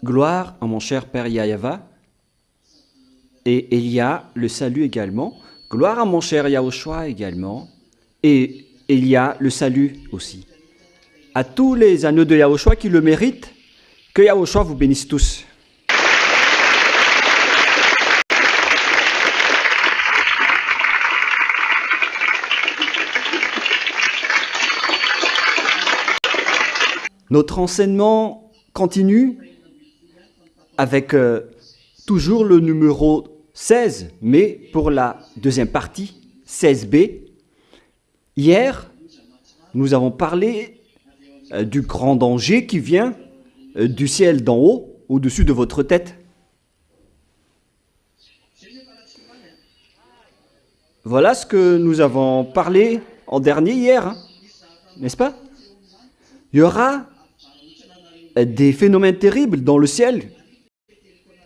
Gloire à mon cher Père Yahava. Et il y a le salut également. Gloire à mon cher Yahushua également. Et il y a le salut aussi. À tous les agneaux de Yahushua qui le méritent, que Yahushua vous bénisse tous. Notre enseignement continue avec toujours le numéro 16, mais pour la deuxième partie, 16b. Hier, nous avons parlé du grand danger qui vient du ciel d'en haut, au-dessus de votre tête. Voilà ce que nous avons parlé en dernier hier, hein, n'est-ce pas? Il y aura des phénomènes terribles dans le ciel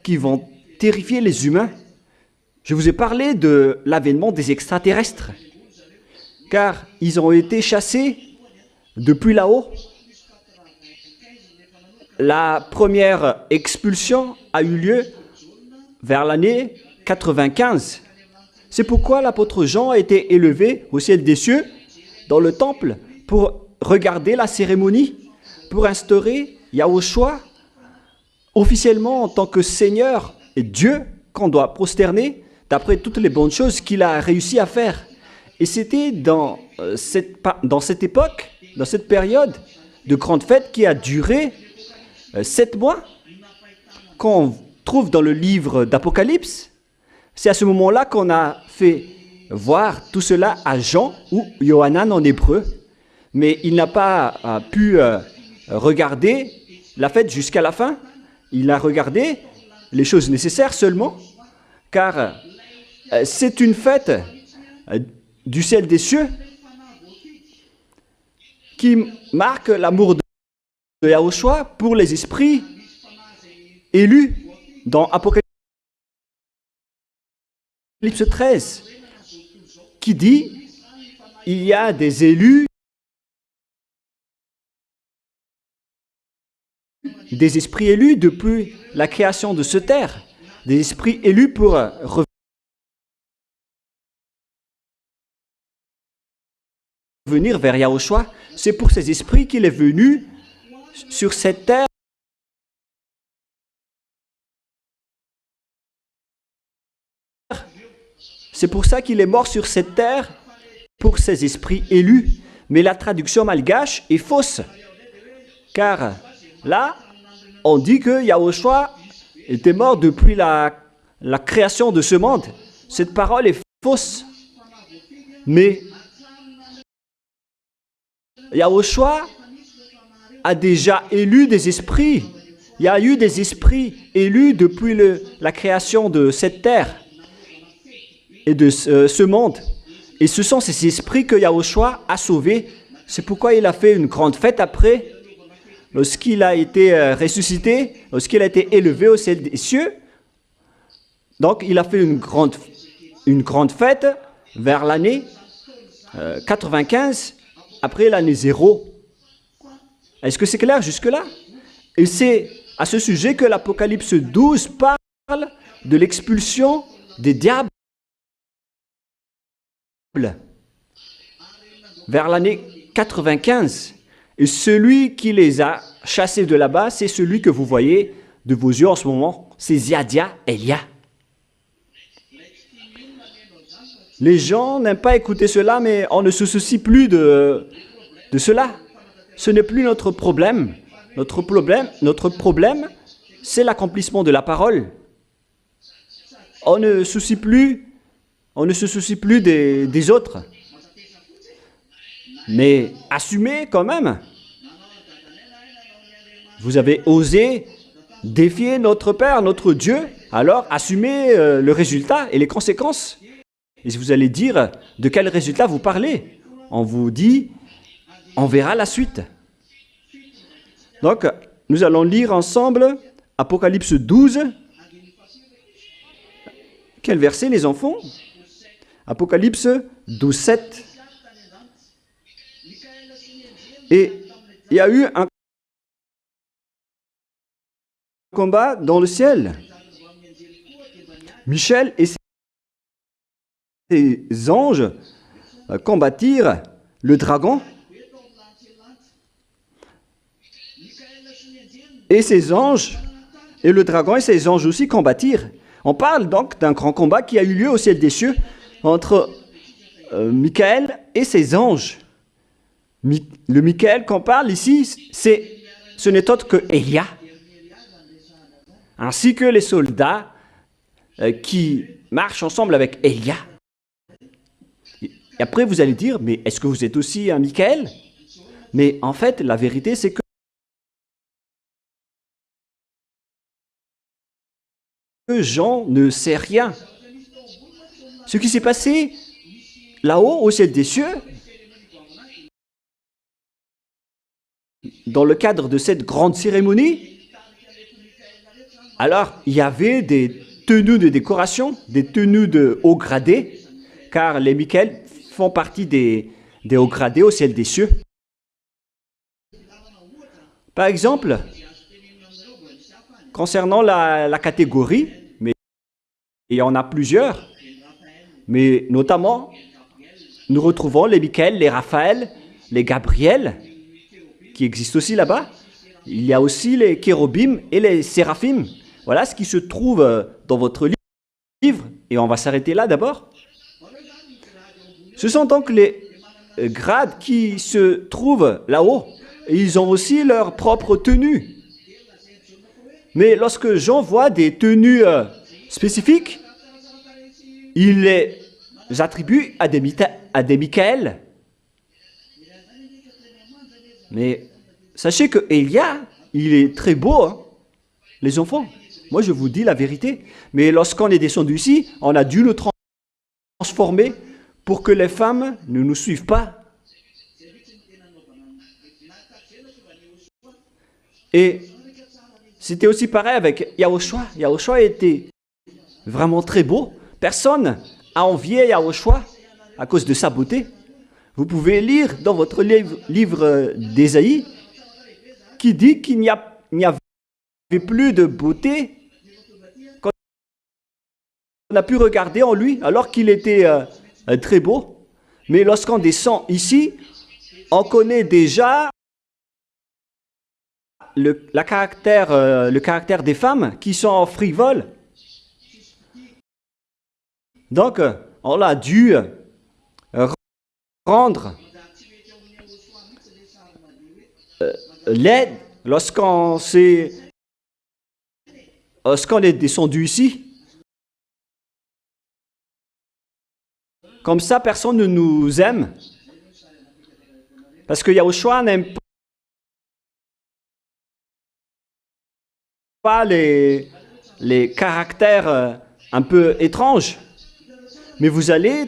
qui vont terrifier les humains. Je vous ai parlé de l'avènement des extraterrestres, car ils ont été chassés depuis là-haut. La première expulsion a eu lieu vers l'année 95. C'est pourquoi l'apôtre Jean a été élevé au ciel des cieux, dans le temple, pour regarder la cérémonie, pour instaurer Yahushua officiellement en tant que Seigneur et Dieu qu'on doit prosterner d'après toutes les bonnes choses qu'il a réussi à faire. Et c'était dans cette époque, dans cette période de grande fête qui a duré 7 mois, qu'on trouve dans le livre d'Apocalypse. C'est à ce moment-là qu'on a fait voir tout cela à Jean ou Yohanan en hébreu, mais il n'a pas pu regarder la fête jusqu'à la fin. Il a regardé les choses nécessaires seulement, car c'est une fête du ciel des cieux qui marque l'amour de Yahushua pour les esprits élus dans Apocalypse 13, qui dit il y a des élus, des esprits élus depuis la création de cette terre, des esprits élus pour revenir vers Yahushua. C'est pour ces esprits qu'il est venu sur cette terre. C'est pour ça qu'il est mort sur cette terre, pour ces esprits élus. Mais la traduction malgache est fausse, car là, on dit que Yahushua était mort depuis la création de ce monde. Cette parole est fausse. Mais Yahushua a déjà élu des esprits. Il y a eu des esprits élus depuis la création de cette terre et de ce monde. Et ce sont ces esprits que Yahushua a sauvés. C'est pourquoi il a fait une grande fête après, lorsqu'il a été ressuscité, lorsqu'il a été élevé au ciel des cieux. Donc il a fait une grande fête vers l'année 95, après l'année 0. Est-ce que c'est clair jusque-là? Et c'est à ce sujet que l'Apocalypse 12 parle de l'expulsion des diables vers l'année 95. Et celui qui les a chassés de là-bas, c'est celui que vous voyez de vos yeux en ce moment, c'est Ziadia Elia. Les gens n'aiment pas écouter cela, mais on ne se soucie plus de cela. Ce n'est plus notre problème. Notre problème, c'est l'accomplissement de la parole. On ne se soucie plus des autres. Mais assumez quand même. Vous avez osé défier notre Père, notre Dieu, alors assumez le résultat et les conséquences. Et si vous allez dire de quel résultat vous parlez, on vous dit, on verra la suite. Donc, nous allons lire ensemble Apocalypse 12. Quel verset, les enfants? Apocalypse 12, 7. Et il y a eu un combat dans le ciel. Michel et ses anges combattirent le dragon. Et ses anges, et le dragon et ses anges aussi combattirent. On parle donc d'un grand combat qui a eu lieu au ciel des cieux entre Michael et ses anges. Le Michael qu'on parle ici, ce n'est autre que Élia, ainsi que les soldats qui marchent ensemble avec Élia. Et après, vous allez dire, mais est-ce que vous êtes aussi un Michael? Mais en fait, la vérité, c'est que Jean ne sait rien. Ce qui s'est passé là-haut, au ciel des cieux, dans le cadre de cette grande cérémonie, alors il y avait des tenues de décoration, des tenues de haut gradé, car les Michael font partie des hauts gradés au ciel des cieux. Par exemple, concernant la catégorie, mais il y en a plusieurs, mais notamment, nous retrouvons les Michael, les Raphaël, les Gabriel, qui existent aussi là-bas. Il y a aussi les Kérubim et les Séraphim. Voilà ce qui se trouve dans votre livre, et on va s'arrêter là d'abord. Ce sont donc les grades qui se trouvent là-haut, et ils ont aussi leur propre tenue. Mais lorsque Jean voit des tenues spécifiques, il les attribue à des Michael. Mais sachez que Élia, il est très beau, hein, les enfants. Moi, je vous dis la vérité. Mais lorsqu'on est descendu ici, on a dû nous transformer pour que les femmes ne nous suivent pas. Et c'était aussi pareil avec Yahushua. Yahushua était vraiment très beau. Personne a envié Yahushua à cause de sa beauté. Vous pouvez lire dans votre livre d'Ésaïe qui dit qu'il n'y avait plus de beauté qu'on a pu regarder en lui alors qu'il était très beau. Mais lorsqu'on descend ici, on connaît déjà le caractère des femmes qui sont frivoles. Donc, on a dû rendre l'aide lorsqu'on est descendu ici. Comme ça, personne ne nous aime. Parce que Yahushua n'aime pas les caractères un peu étranges. Mais vous allez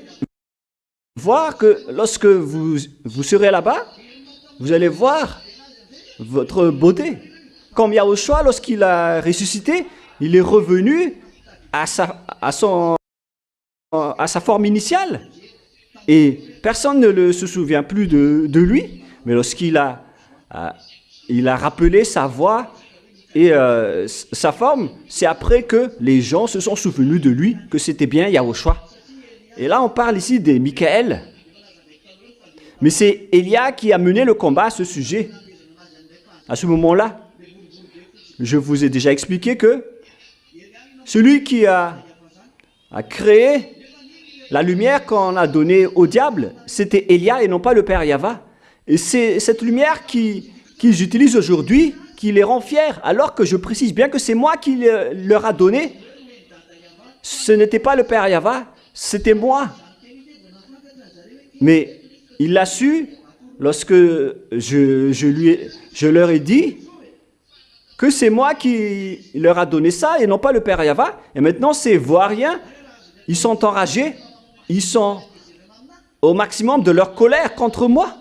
voir que lorsque vous serez là-bas, vous allez voir votre beauté. Comme Yahushua, lorsqu'il a ressuscité, il est revenu à sa forme initiale. Et personne ne se souvient plus de lui. Mais lorsqu'il a rappelé sa voix et sa forme, c'est après que les gens se sont souvenus de lui, que c'était bien Yahushua. Et là, on parle ici des Michael. Mais c'est Élia qui a mené le combat à ce sujet. À ce moment-là, je vous ai déjà expliqué que celui qui a créé la lumière qu'on a donnée au diable, c'était Élia et non pas le Père Yahva. Et c'est cette lumière qu'ils utilisent aujourd'hui qui les rend fiers, alors que je précise bien que c'est moi qui leur a donné. Ce n'était pas le Père Yahva, c'était moi. Mais il l'a su lorsque je leur ai dit que c'est moi qui leur a donné ça et non pas le Père Yahva. Et maintenant, ces Vauriens, ils sont enragés. Ils sont au maximum de leur colère contre moi.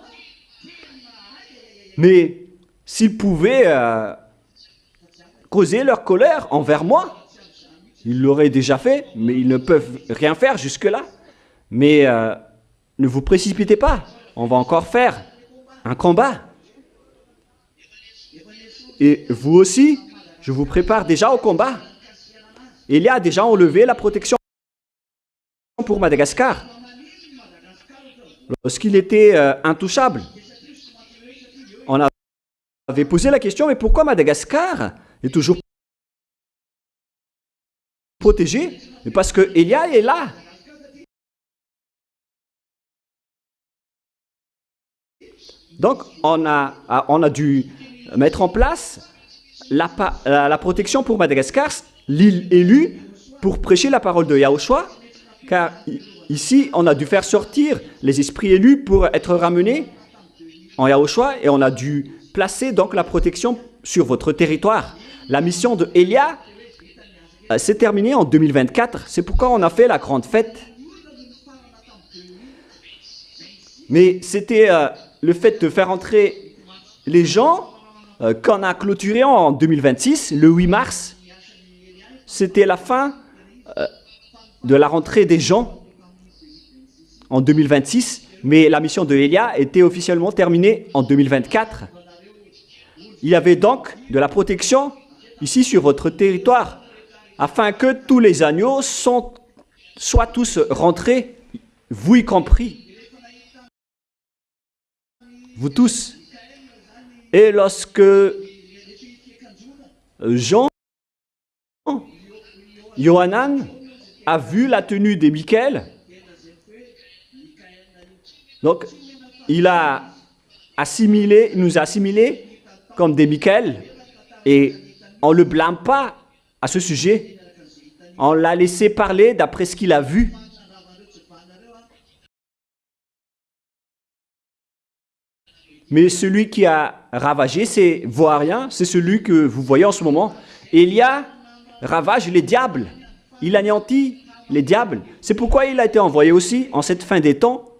Mais s'ils pouvaient causer leur colère envers moi, ils l'auraient déjà fait, mais ils ne peuvent rien faire jusque-là. Mais ne vous précipitez pas, on va encore faire un combat. Et vous aussi, je vous prépare déjà au combat. Élia a déjà enlevé la protection pour Madagascar. Lorsqu'il était intouchable, on avait posé la question, mais pourquoi Madagascar est toujours protégé? Mais parce que Élia est là. Donc, on a dû mettre en place la protection pour Madagascar, l'île élue, pour prêcher la parole de Yahushua, car ici, on a dû faire sortir les esprits élus pour être ramenés en Yahushua, et on a dû placer donc la protection sur votre territoire. La mission de Élia s'est terminée en 2024, c'est pourquoi on a fait la grande fête. Mais c'était le fait de faire entrer les gens qu'on a clôturé en 2026, le 8 mars. C'était la fin de la rentrée des gens en 2026, mais la mission de Élia était officiellement terminée en 2024. Il y avait donc de la protection ici sur votre territoire, afin que tous les agneaux soient tous rentrés, vous y compris. Vous tous. Et lorsque Yohanan a vu la tenue des Michael, donc il a assimilé, il nous a assimilés comme des Michael, et on ne le blâme pas à ce sujet. On l'a laissé parler d'après ce qu'il a vu. Mais celui qui a ravagé ces Vauriens, c'est celui que vous voyez en ce moment. Élia ravage les diables. Il anéantit les diables. C'est pourquoi il a été envoyé aussi en cette fin des temps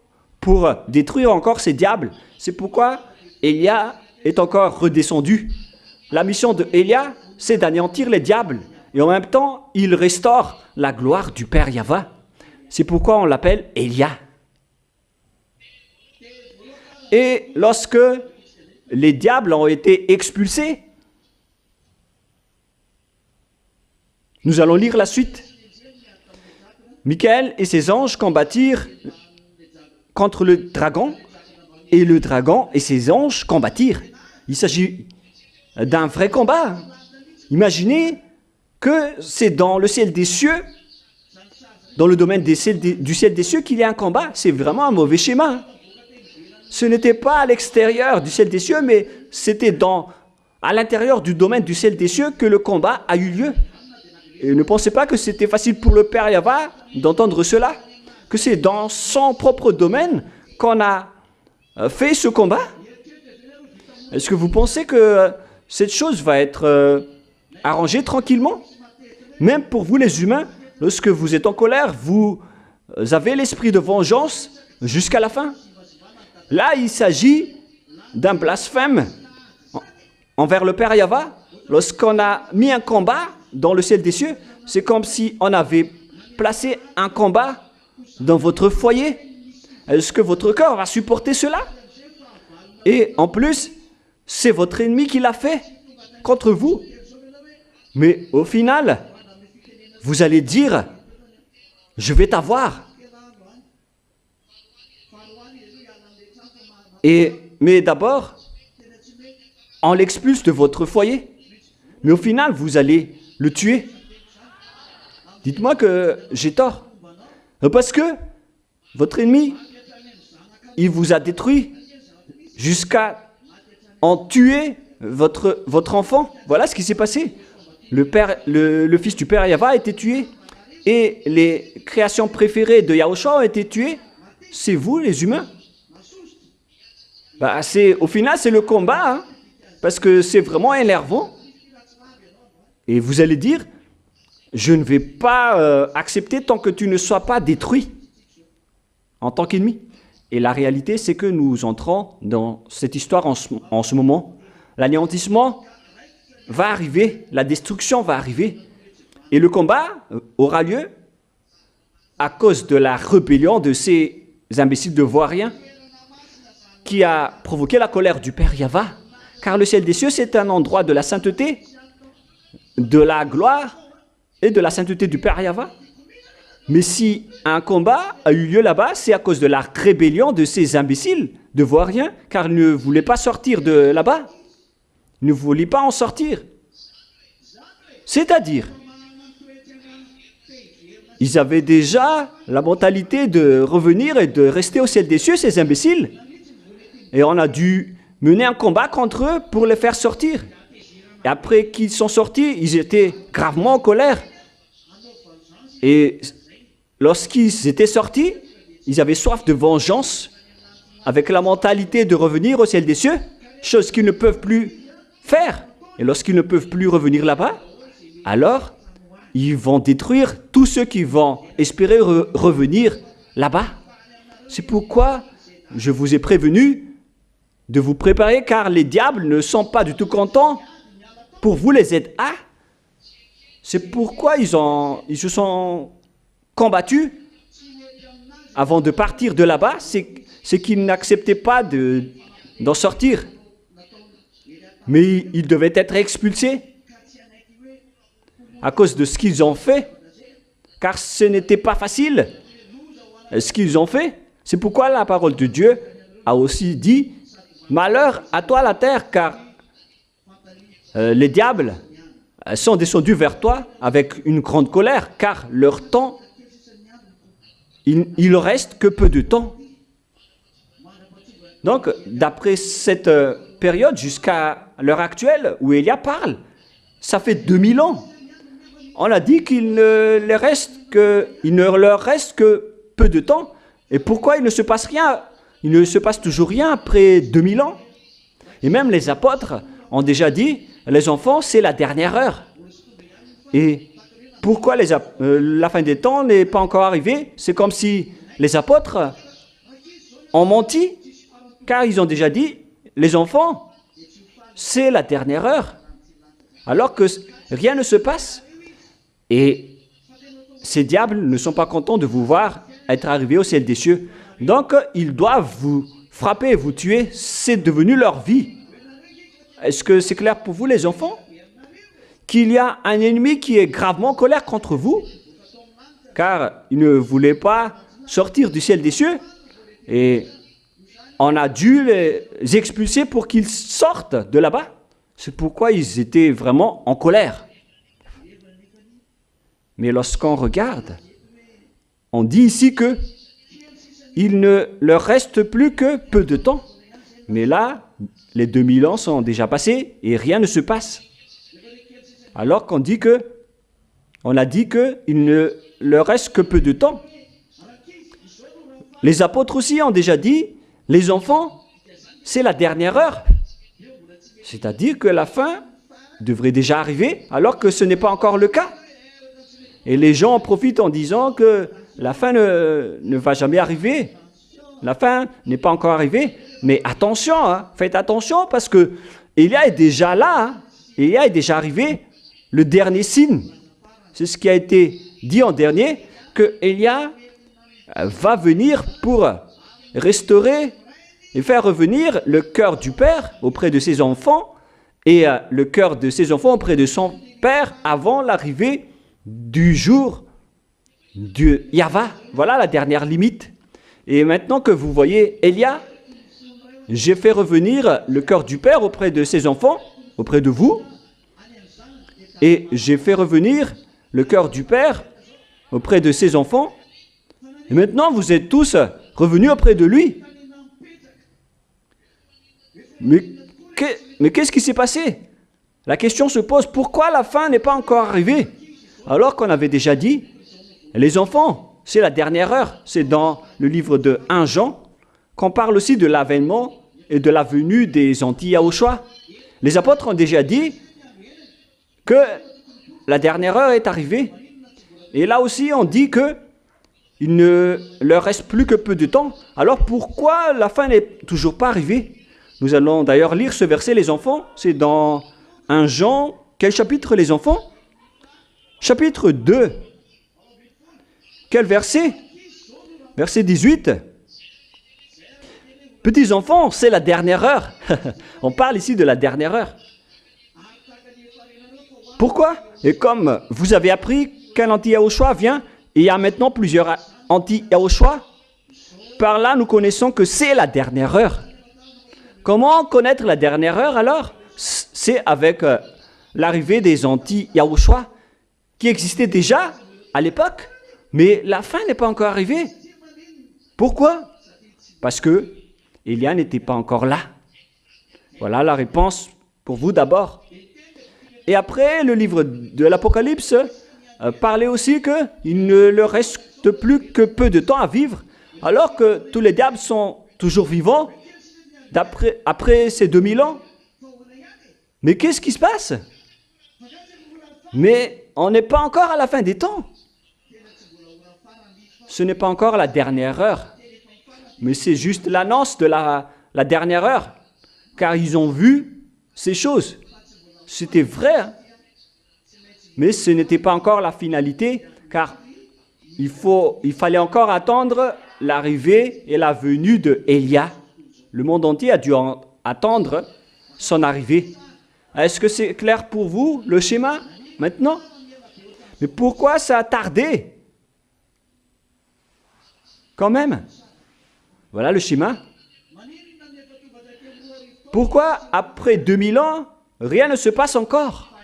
pour détruire encore ces diables. C'est pourquoi Élia est encore redescendu. La mission de Élia, c'est d'anéantir les diables. Et en même temps, il restaure la gloire du Père Yahva. C'est pourquoi on l'appelle Élia. Et lorsque les diables ont été expulsés, nous allons lire la suite. Michael et ses anges combattirent contre le dragon, et le dragon et ses anges combattirent. Il s'agit d'un vrai combat. Imaginez que c'est dans le ciel des cieux, dans le domaine du ciel des cieux qu'il y a un combat. C'est vraiment un mauvais schéma. Ce n'était pas à l'extérieur du ciel des cieux, mais c'était à l'intérieur du domaine du ciel des cieux que le combat a eu lieu. Et ne pensez pas que c'était facile pour le Père Yahva d'entendre cela, que c'est dans son propre domaine qu'on a fait ce combat. Est-ce que vous pensez que cette chose va être arrangée tranquillement? Même pour vous les humains, lorsque vous êtes en colère, vous avez l'esprit de vengeance jusqu'à la fin. Là, il s'agit d'un blasphème envers le Père Yahva. Lorsqu'on a mis un combat dans le ciel des cieux, c'est comme si on avait placé un combat dans votre foyer. Est-ce que votre cœur va supporter cela? Et en plus, c'est votre ennemi qui l'a fait contre vous. Mais au final, vous allez dire, je vais t'avoir. Mais d'abord, on l'expulse de votre foyer. Mais au final, vous allez le tuer. Dites-moi que j'ai tort. Parce que votre ennemi, il vous a détruit jusqu'à en tuer votre enfant. Voilà ce qui s'est passé. Le fils du Père Yahva a été tué. Et les créations préférées de Yahushua ont été tuées. C'est vous, les humains. Au final, c'est le combat, hein, parce que c'est vraiment énervant. Et vous allez dire, je ne vais pas accepter tant que tu ne sois pas détruit en tant qu'ennemi. Et la réalité, c'est que nous entrons dans cette histoire en ce moment. L'anéantissement va arriver, la destruction va arriver. Et le combat aura lieu à cause de la rébellion de ces imbéciles de Vauriens qui a provoqué la colère du Père Yahva. Car le ciel des cieux, c'est un endroit de la sainteté. de la gloire et de la sainteté du Père Yahva. Mais si un combat a eu lieu là-bas, c'est à cause de la rébellion de ces imbéciles, de vauriens, car ils ne voulaient pas sortir de là-bas. Ils ne voulaient pas en sortir. C'est-à-dire, ils avaient déjà la mentalité de revenir et de rester au ciel des cieux, ces imbéciles. Et on a dû mener un combat contre eux pour les faire sortir. Et après qu'ils sont sortis, ils étaient gravement en colère. Et lorsqu'ils étaient sortis, ils avaient soif de vengeance, avec la mentalité de revenir au ciel des cieux, chose qu'ils ne peuvent plus faire. Et lorsqu'ils ne peuvent plus revenir là-bas, alors ils vont détruire tous ceux qui vont espérer revenir là-bas. C'est pourquoi je vous ai prévenu de vous préparer, car les diables ne sont pas du tout contents pour vous les aider. C'est pourquoi ils se sont combattus avant de partir de là-bas, c'est qu'ils n'acceptaient pas d'en sortir. Mais ils devaient être expulsés à cause de ce qu'ils ont fait, car ce n'était pas facile ce qu'ils ont fait. C'est pourquoi la parole de Dieu a aussi dit « Malheur à toi la terre, car les diables sont descendus vers toi avec une grande colère, car leur temps, il reste que peu de temps. » Donc, d'après cette période jusqu'à l'heure actuelle où Élia parle, ça fait 2000 ans. On a dit qu'il ne leur reste que peu de temps. Et pourquoi il ne se passe rien? Il ne se passe toujours rien après 2000 ans. Et même les apôtres ont déjà dit, les enfants, c'est la dernière heure. Et pourquoi la fin des temps n'est pas encore arrivée? C'est comme si les apôtres ont menti, car ils ont déjà dit, les enfants, c'est la dernière heure. Alors que rien ne se passe. Et ces diables ne sont pas contents de vous voir être arrivés au ciel des cieux. Donc, ils doivent vous frapper et vous tuer. C'est devenu leur vie. Est-ce que c'est clair pour vous, les enfants? Qu'il y a un ennemi qui est gravement en colère contre vous, car il ne voulait pas sortir du ciel des cieux. Et on a dû les expulser pour qu'ils sortent de là-bas. C'est pourquoi ils étaient vraiment en colère. Mais lorsqu'on regarde, on dit ici que il ne leur reste plus que peu de temps. Mais là, les 2000 ans sont déjà passés et rien ne se passe. Alors qu'on dit que, on a dit qu'il ne leur reste que peu de temps. Les apôtres aussi ont déjà dit, les enfants, c'est la dernière heure. C'est-à-dire que la fin devrait déjà arriver, alors que ce n'est pas encore le cas. Et les gens en profitent en disant que la fin ne va jamais arriver. La fin n'est pas encore arrivée. Mais attention, faites attention parce que Élia est déjà là. Élia est déjà arrivé. Le dernier signe. C'est ce qui a été dit en dernier, que Élia va venir pour restaurer et faire revenir le cœur du Père auprès de ses enfants et le cœur de ses enfants auprès de son Père avant l'arrivée du jour de Yahva. Voilà la dernière limite. Et maintenant que vous voyez Élia, j'ai fait revenir le cœur du Père auprès de ses enfants, auprès de vous, et j'ai fait revenir le cœur du Père auprès de ses enfants. Et maintenant, vous êtes tous revenus auprès de lui. Mais qu'est-ce qui s'est passé? La question se pose, pourquoi la fin n'est pas encore arrivée? Alors qu'on avait déjà dit, les enfants, c'est la dernière heure. C'est dans le livre de 1 Jean qu'on parle aussi de l'avènement et de la venue des anti-Yahushua. Les apôtres ont déjà dit que la dernière heure est arrivée. Et là aussi, on dit que il ne leur reste plus que peu de temps. Alors pourquoi la fin n'est toujours pas arrivée? Nous allons d'ailleurs lire ce verset, les enfants. C'est dans 1 Jean. Quel chapitre, les enfants? Chapitre 2. Quel verset? Verset 18. Petits enfants, c'est la dernière heure. On parle ici de la dernière heure. Pourquoi? Et comme vous avez appris qu'un anti-Yahushua vient, et il y a maintenant plusieurs anti-Yahushua, par là nous connaissons que c'est la dernière heure. Comment connaître la dernière heure alors? C'est avec l'arrivée des anti-Yahushua qui existaient déjà à l'époque, mais la fin n'est pas encore arrivée. Pourquoi? Parce que Élia n'était pas encore là. Voilà la réponse pour vous d'abord. Et après, le livre de l'Apocalypse parlait aussi qu'il ne leur reste plus que peu de temps à vivre, alors que tous les diables sont toujours vivants après ces 2000 ans. Mais qu'est-ce qui se passe? Mais on n'est pas encore à la fin des temps. Ce n'est pas encore la dernière heure. Mais c'est juste l'annonce de la dernière heure. Car ils ont vu ces choses. C'était vrai. Hein? Mais ce n'était pas encore la finalité. Car il fallait encore attendre l'arrivée et la venue de Élia. Le monde entier a dû attendre son arrivée. Est-ce que c'est clair pour vous, le schéma, maintenant? Mais pourquoi ça a tardé? Quand même. Voilà le schéma. Pourquoi, après 2000 ans, rien ne se passe encore?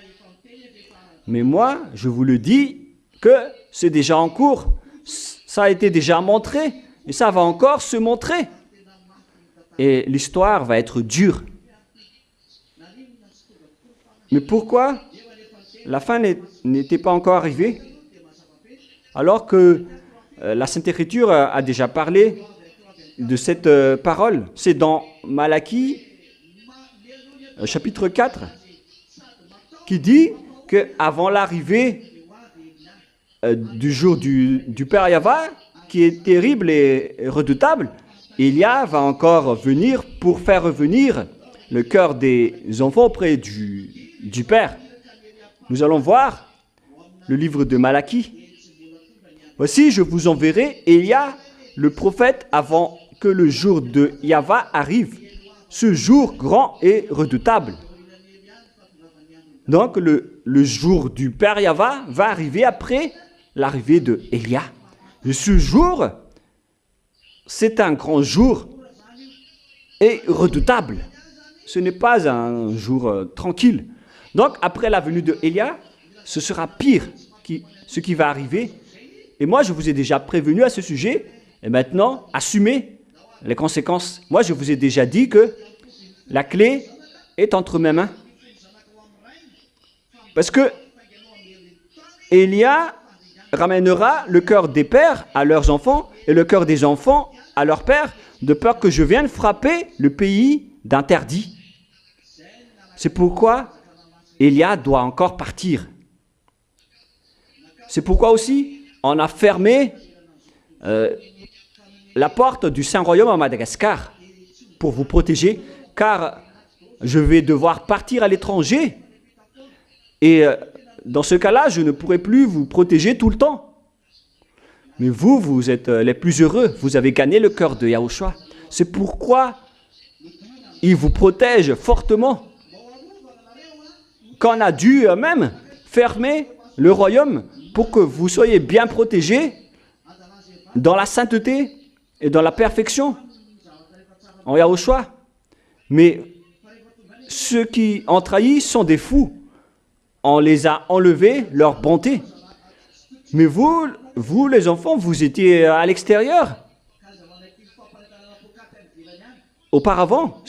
Mais moi, je vous le dis que c'est déjà en cours. Ça a été déjà montré et ça va encore se montrer. Et l'histoire va être dure. Mais pourquoi la fin n'était pas encore arrivée? Alors que la Sainte Écriture a déjà parlé de cette parole. C'est dans Malachie, chapitre 4, qui dit qu'avant l'arrivée du jour du Père Yahva, qui est terrible et redoutable, Élia va encore venir pour faire revenir le cœur des enfants auprès du Père. Nous allons voir le livre de Malachie. Voici, je vous enverrai Élia, le prophète, avant que le jour de Yahva arrive, ce jour grand et redoutable. Donc, le jour du Père Yahva va arriver après l'arrivée de Élia. Et ce jour, c'est un grand jour et redoutable. Ce n'est pas un jour tranquille. Donc, après la venue de Élia, ce sera pire ce qui va arriver. Et moi, je vous ai déjà prévenu à ce sujet. Et maintenant, assumez les conséquences. Moi, je vous ai déjà dit que la clé est entre mes mains. Parce que Élia ramènera le cœur des pères à leurs enfants et le cœur des enfants à leurs pères, de peur que je vienne frapper le pays d'interdit. C'est pourquoi Élia doit encore partir. C'est pourquoi aussi on a fermé la porte du Saint-Royaume à Madagascar pour vous protéger, car je vais devoir partir à l'étranger. Et dans ce cas-là, je ne pourrai plus vous protéger tout le temps. Mais vous êtes les plus heureux. Vous avez gagné le cœur de Yahushua. C'est pourquoi il vous protège fortement. Qu'on a dû même fermer le royaume pour que vous soyez bien protégés dans la sainteté et dans la perfection en Yahushua. Mais ceux qui ont trahi sont des fous. On les a enlevés leur bonté. Mais vous les enfants, vous étiez à l'extérieur. Auparavant,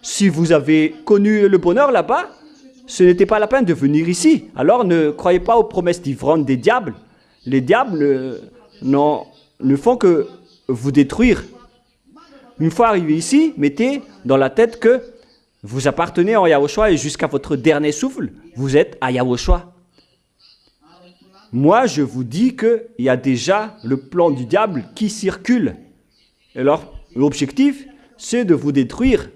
si vous avez connu le bonheur là-bas, ce n'était pas la peine de venir ici. Alors ne croyez pas aux promesses d'ivrogne des diables. Les diables ne font que vous détruire. Une fois arrivé ici, mettez dans la tête que vous appartenez à Yahushua et jusqu'à votre dernier souffle, vous êtes à Yahushua. Moi, je vous dis qu'il y a déjà le plan du diable qui circule. Et alors, l'objectif, c'est de vous détruire.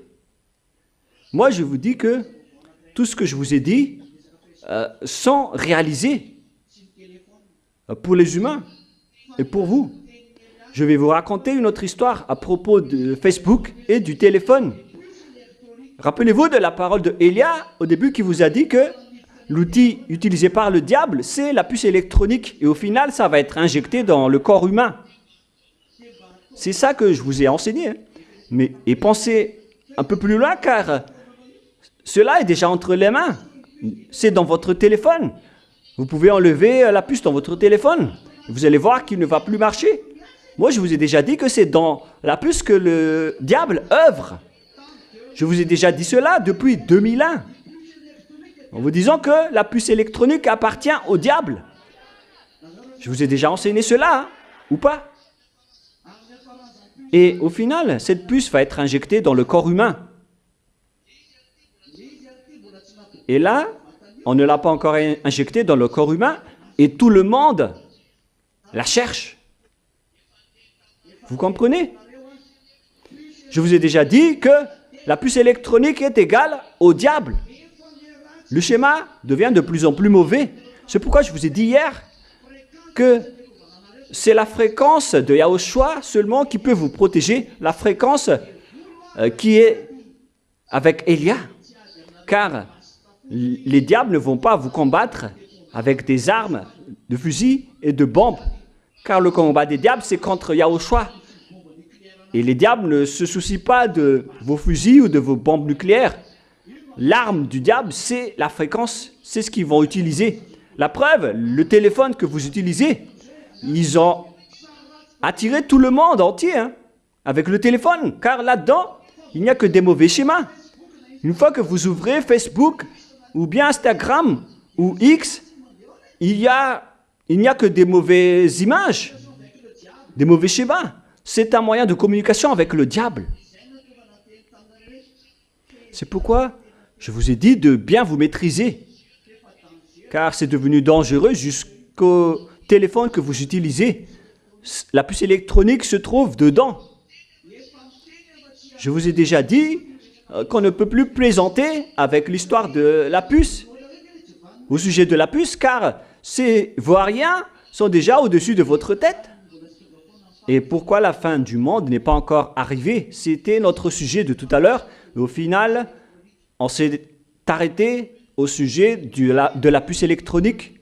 Moi, je vous dis que tout ce que je vous ai dit sont réalisés pour les humains et pour vous. Je vais vous raconter une autre histoire à propos de Facebook et du téléphone. Rappelez-vous de la parole de Élia au début qui vous a dit que l'outil utilisé par le diable, c'est la puce électronique. Et au final, ça va être injecté dans le corps humain. C'est ça que je vous ai enseigné. Et pensez un peu plus loin, car cela est déjà entre les mains. C'est dans votre téléphone. Vous pouvez enlever la puce dans votre téléphone. Vous allez voir qu'il ne va plus marcher. Moi, je vous ai déjà dit que c'est dans la puce que le diable œuvre. Je vous ai déjà dit cela depuis 2001. En vous disant que la puce électronique appartient au diable. Je vous ai déjà enseigné cela, hein, ou pas? Et au final, cette puce va être injectée dans le corps humain. Et là, on ne l'a pas encore injectée dans le corps humain et tout le monde la cherche. Vous comprenez? Je vous ai déjà dit que la puce électronique est égale au diable. Le schéma devient de plus en plus mauvais. C'est pourquoi je vous ai dit hier que c'est la fréquence de Yahushua seulement qui peut vous protéger, la fréquence qui est avec Elia. Car les diables ne vont pas vous combattre avec des armes, de fusils et de bombes. Car le combat des diables, c'est contre Yahushua. Et les diables ne se soucient pas de vos fusils ou de vos bombes nucléaires. L'arme du diable, c'est la fréquence, c'est ce qu'ils vont utiliser. La preuve, le téléphone que vous utilisez, ils ont attiré tout le monde entier avec le téléphone. Car là-dedans, il n'y a que des mauvais schémas. Une fois que vous ouvrez Facebook ou bien Instagram ou X, il n'y a que des mauvaises images, des mauvais schémas. C'est un moyen de communication avec le diable. C'est pourquoi je vous ai dit de bien vous maîtriser, car c'est devenu dangereux jusqu'au téléphone que vous utilisez. La puce électronique se trouve dedans. Je vous ai déjà dit qu'on ne peut plus plaisanter avec l'histoire de la puce, au sujet de la puce, car ces vauriens sont déjà au-dessus de votre tête. Et pourquoi la fin du monde n'est pas encore arrivée? C'était notre sujet de tout à l'heure. Et au final, on s'est arrêté au sujet de la puce électronique.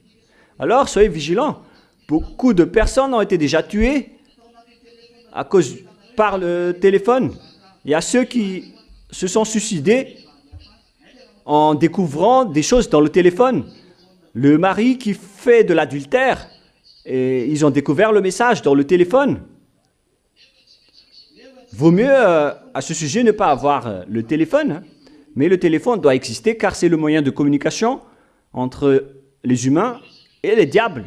Alors, soyez vigilants. Beaucoup de personnes ont été déjà tuées par le téléphone. Il y a ceux qui se sont suicidés en découvrant des choses dans le téléphone. Le mari qui fait de l'adultère, et ils ont découvert le message dans le téléphone. Vaut mieux à ce sujet ne pas avoir le téléphone, mais le téléphone doit exister car c'est le moyen de communication entre les humains et les diables.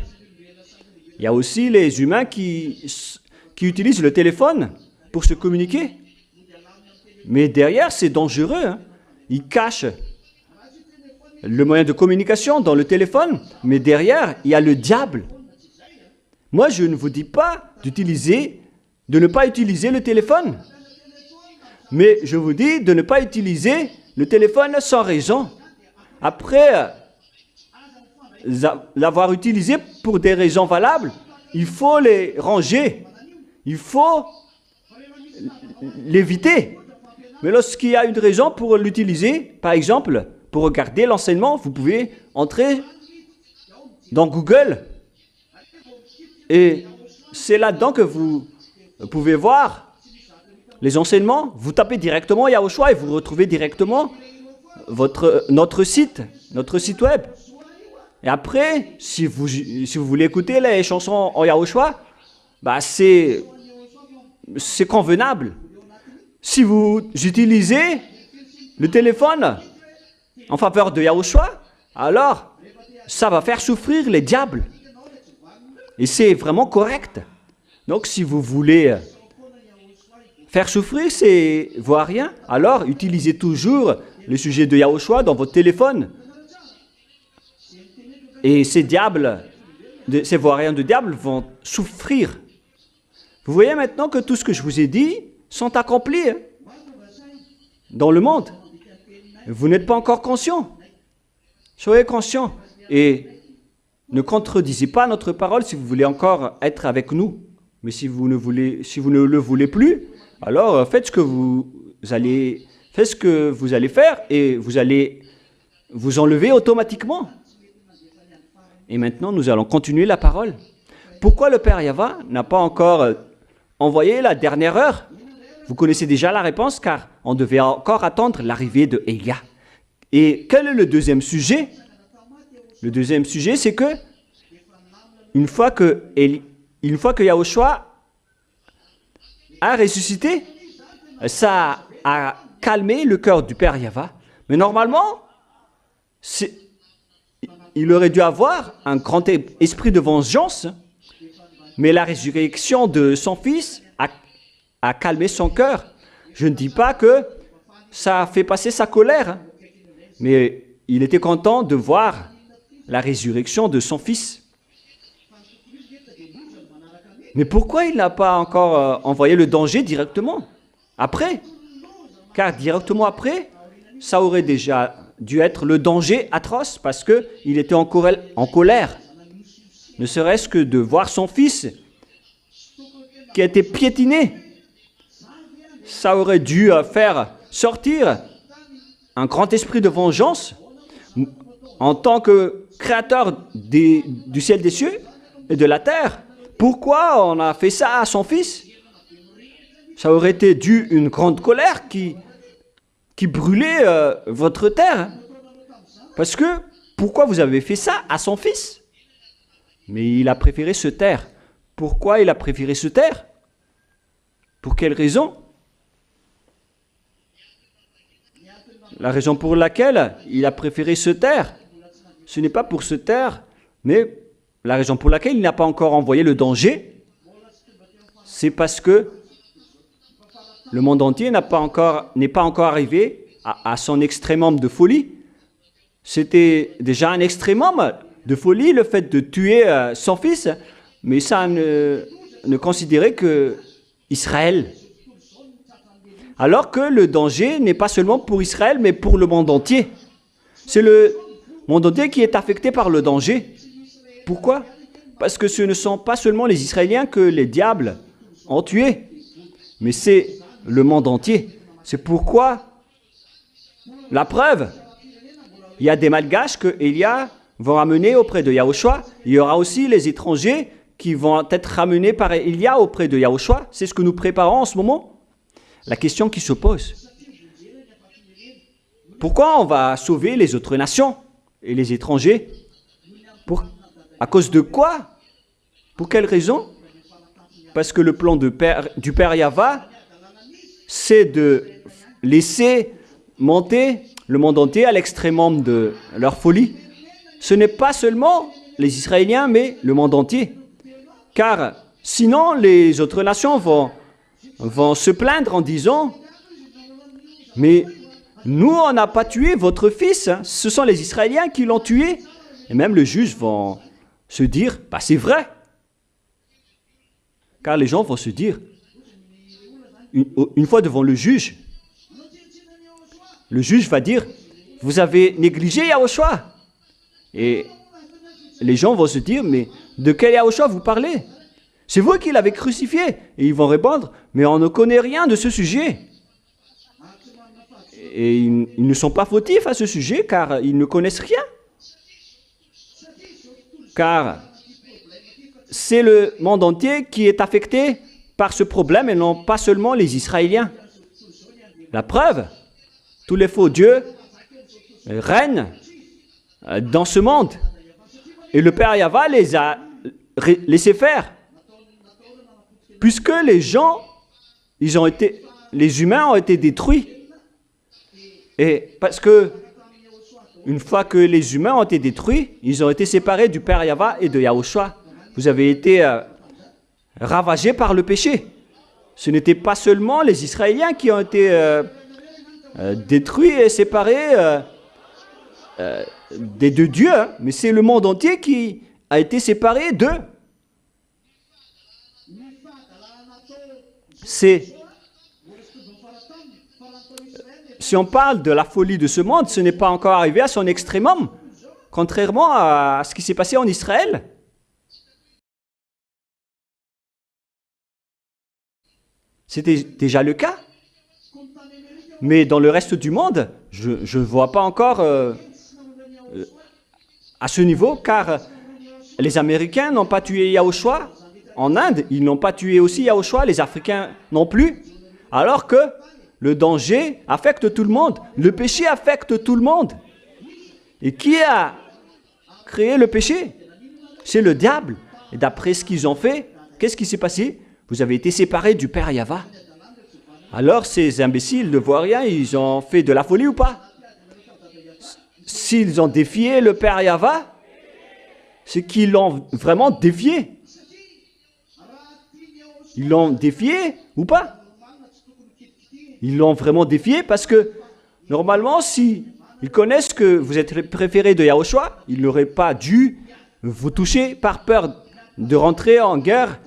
Il y a aussi les humains qui utilisent le téléphone pour se communiquer. Mais derrière, c'est dangereux. Ils cachent le moyen de communication dans le téléphone, mais derrière, il y a le diable. Moi, je ne vous dis pas de ne pas utiliser le téléphone. Mais je vous dis de ne pas utiliser le téléphone sans raison. Après l'avoir utilisé pour des raisons valables, il faut les ranger. Il faut l'éviter. Mais lorsqu'il y a une raison pour l'utiliser, par exemple, pour regarder l'enseignement, vous pouvez entrer dans Google. Et c'est là-dedans que vous pouvez voir les enseignements. Vous tapez directement Yahushua et vous retrouvez directement notre site web. Et après, si vous voulez écouter les chansons en Yahushua, bah c'est convenable. Si vous utilisez le téléphone en faveur de Yahushua, alors ça va faire souffrir les diables. Et c'est vraiment correct. Donc si vous voulez faire souffrir ces vauriens, alors utilisez toujours le sujet de Yahushua dans votre téléphone. Et ces diables, ces vauriens de diable vont souffrir. Vous voyez maintenant que tout ce que je vous ai dit sont accomplis dans le monde. Vous n'êtes pas encore conscient. Soyez conscient et ne contredisez pas notre parole si vous voulez encore être avec nous. Mais si vous ne le voulez plus, alors faites ce que vous allez faire et vous allez vous enlever automatiquement. Et maintenant, nous allons continuer la parole. Pourquoi le Père Yahva n'a pas encore envoyé la dernière heure? Vous connaissez déjà la réponse, car on devait encore attendre l'arrivée de Élia. Et quel est le deuxième sujet? Le deuxième sujet, c'est que une fois que Yahushua a ressuscité, ça a calmé le cœur du Père Yahva. Mais normalement, il aurait dû avoir un grand esprit de vengeance, mais la résurrection de son fils a calmé son cœur. Je ne dis pas que ça a fait passer sa colère, mais il était content de voir la résurrection de son fils. Mais pourquoi il n'a pas encore envoyé le danger directement après? Car directement après, ça aurait déjà dû être le danger atroce parce qu'il était en colère. Ne serait-ce que de voir son fils qui a été piétiné. Ça aurait dû faire sortir un grand esprit de vengeance en tant que créateur du ciel des cieux et de la terre. Pourquoi on a fait ça à son fils? Ça aurait été dû une grande colère qui brûlait votre terre. Parce que, pourquoi vous avez fait ça à son fils? Mais il a préféré se taire. Pourquoi il a préféré se taire? Pour quelle raison? La raison pour laquelle il a préféré se taire, ce n'est pas pour se taire, mais la raison pour laquelle il n'a pas encore envoyé le danger, c'est parce que le monde entier n'est pas encore arrivé à son extrémum de folie. C'était déjà un extrémum de folie, le fait de tuer son fils, mais ça ne considérait que Israël. Alors que le danger n'est pas seulement pour Israël, mais pour le monde entier. C'est le monde entier qui est affecté par le danger. Pourquoi? Parce que ce ne sont pas seulement les Israéliens que les diables ont tués, mais c'est le monde entier. C'est pourquoi, la preuve, il y a des Malgaches que Élia va ramener auprès de Yahushua. Il y aura aussi les étrangers qui vont être ramenés par Élia auprès de Yahushua. C'est ce que nous préparons en ce moment. La question qui se pose, pourquoi on va sauver les autres nations et les étrangers? À cause de quoi? Pour quelle raison? Parce que le plan du Père Yahva, c'est de laisser monter le monde entier à l'extrémum de leur folie. Ce n'est pas seulement les Israéliens, mais le monde entier. Car sinon, les autres nations vont se plaindre en disant « Mais nous, on n'a pas tué votre fils, hein. Ce sont les Israéliens qui l'ont tué. » Et même les juges vont se dire « Bah, c'est vrai. » Car les gens vont se dire, une fois devant le juge va dire « Vous avez négligé Yahushua. » Et les gens vont se dire « Mais de quel Yahushua vous parlez? C'est vous qui l'avez crucifié. » Et ils vont répondre « Mais on ne connaît rien de ce sujet. » Et ils ne sont pas fautifs à ce sujet car ils ne connaissent rien. Car c'est le monde entier qui est affecté par ce problème et non pas seulement les Israéliens. La preuve, tous les faux dieux règnent dans ce monde. Et le Père Yahva les a laissés faire. Puisque les humains ont été détruits. Et parce que, une fois que les humains ont été détruits, ils ont été séparés du Père Yahva et de Yahushua. Vous avez été ravagés par le péché. Ce n'était pas seulement les Israéliens qui ont été détruits et séparés des deux dieux, hein, mais c'est le monde entier qui a été séparé d'eux. Si on parle de la folie de ce monde, ce n'est pas encore arrivé à son extrémum, contrairement à ce qui s'est passé en Israël. C'était déjà le cas. Mais dans le reste du monde, je ne vois pas encore à ce niveau, car les Américains n'ont pas tué Yahushua en Inde, ils n'ont pas tué aussi Yahushua, les Africains non plus. Alors que le danger affecte tout le monde, le péché affecte tout le monde. Et qui a créé le péché? C'est le diable. Et d'après ce qu'ils ont fait, qu'est-ce qui s'est passé? Vous avez été séparés du Père Yahva. Alors ces imbéciles ne voient rien, ils ont fait de la folie ou pas? S'ils ont défié le Père Yahva, c'est qu'ils l'ont vraiment défié. Ils l'ont défié ou pas? Ils l'ont vraiment défié parce que normalement, si ils connaissent que vous êtes préféré de Yahushua, ils n'auraient pas dû vous toucher par peur de rentrer en guerre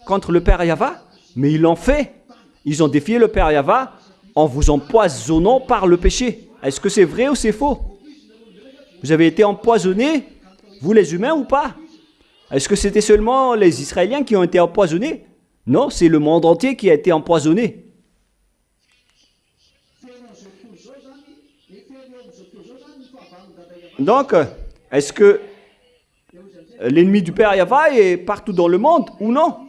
contre le Père Yahva, mais ils l'ont fait. Ils ont défié le Père Yahva en vous empoisonnant par le péché. Est-ce que c'est vrai ou c'est faux? Vous avez été empoisonnés, vous les humains ou pas? Est-ce que c'était seulement les Israéliens qui ont été empoisonnés? Non, c'est le monde entier qui a été empoisonné. Donc, est-ce que l'ennemi du Père Yahva est partout dans le monde ou non?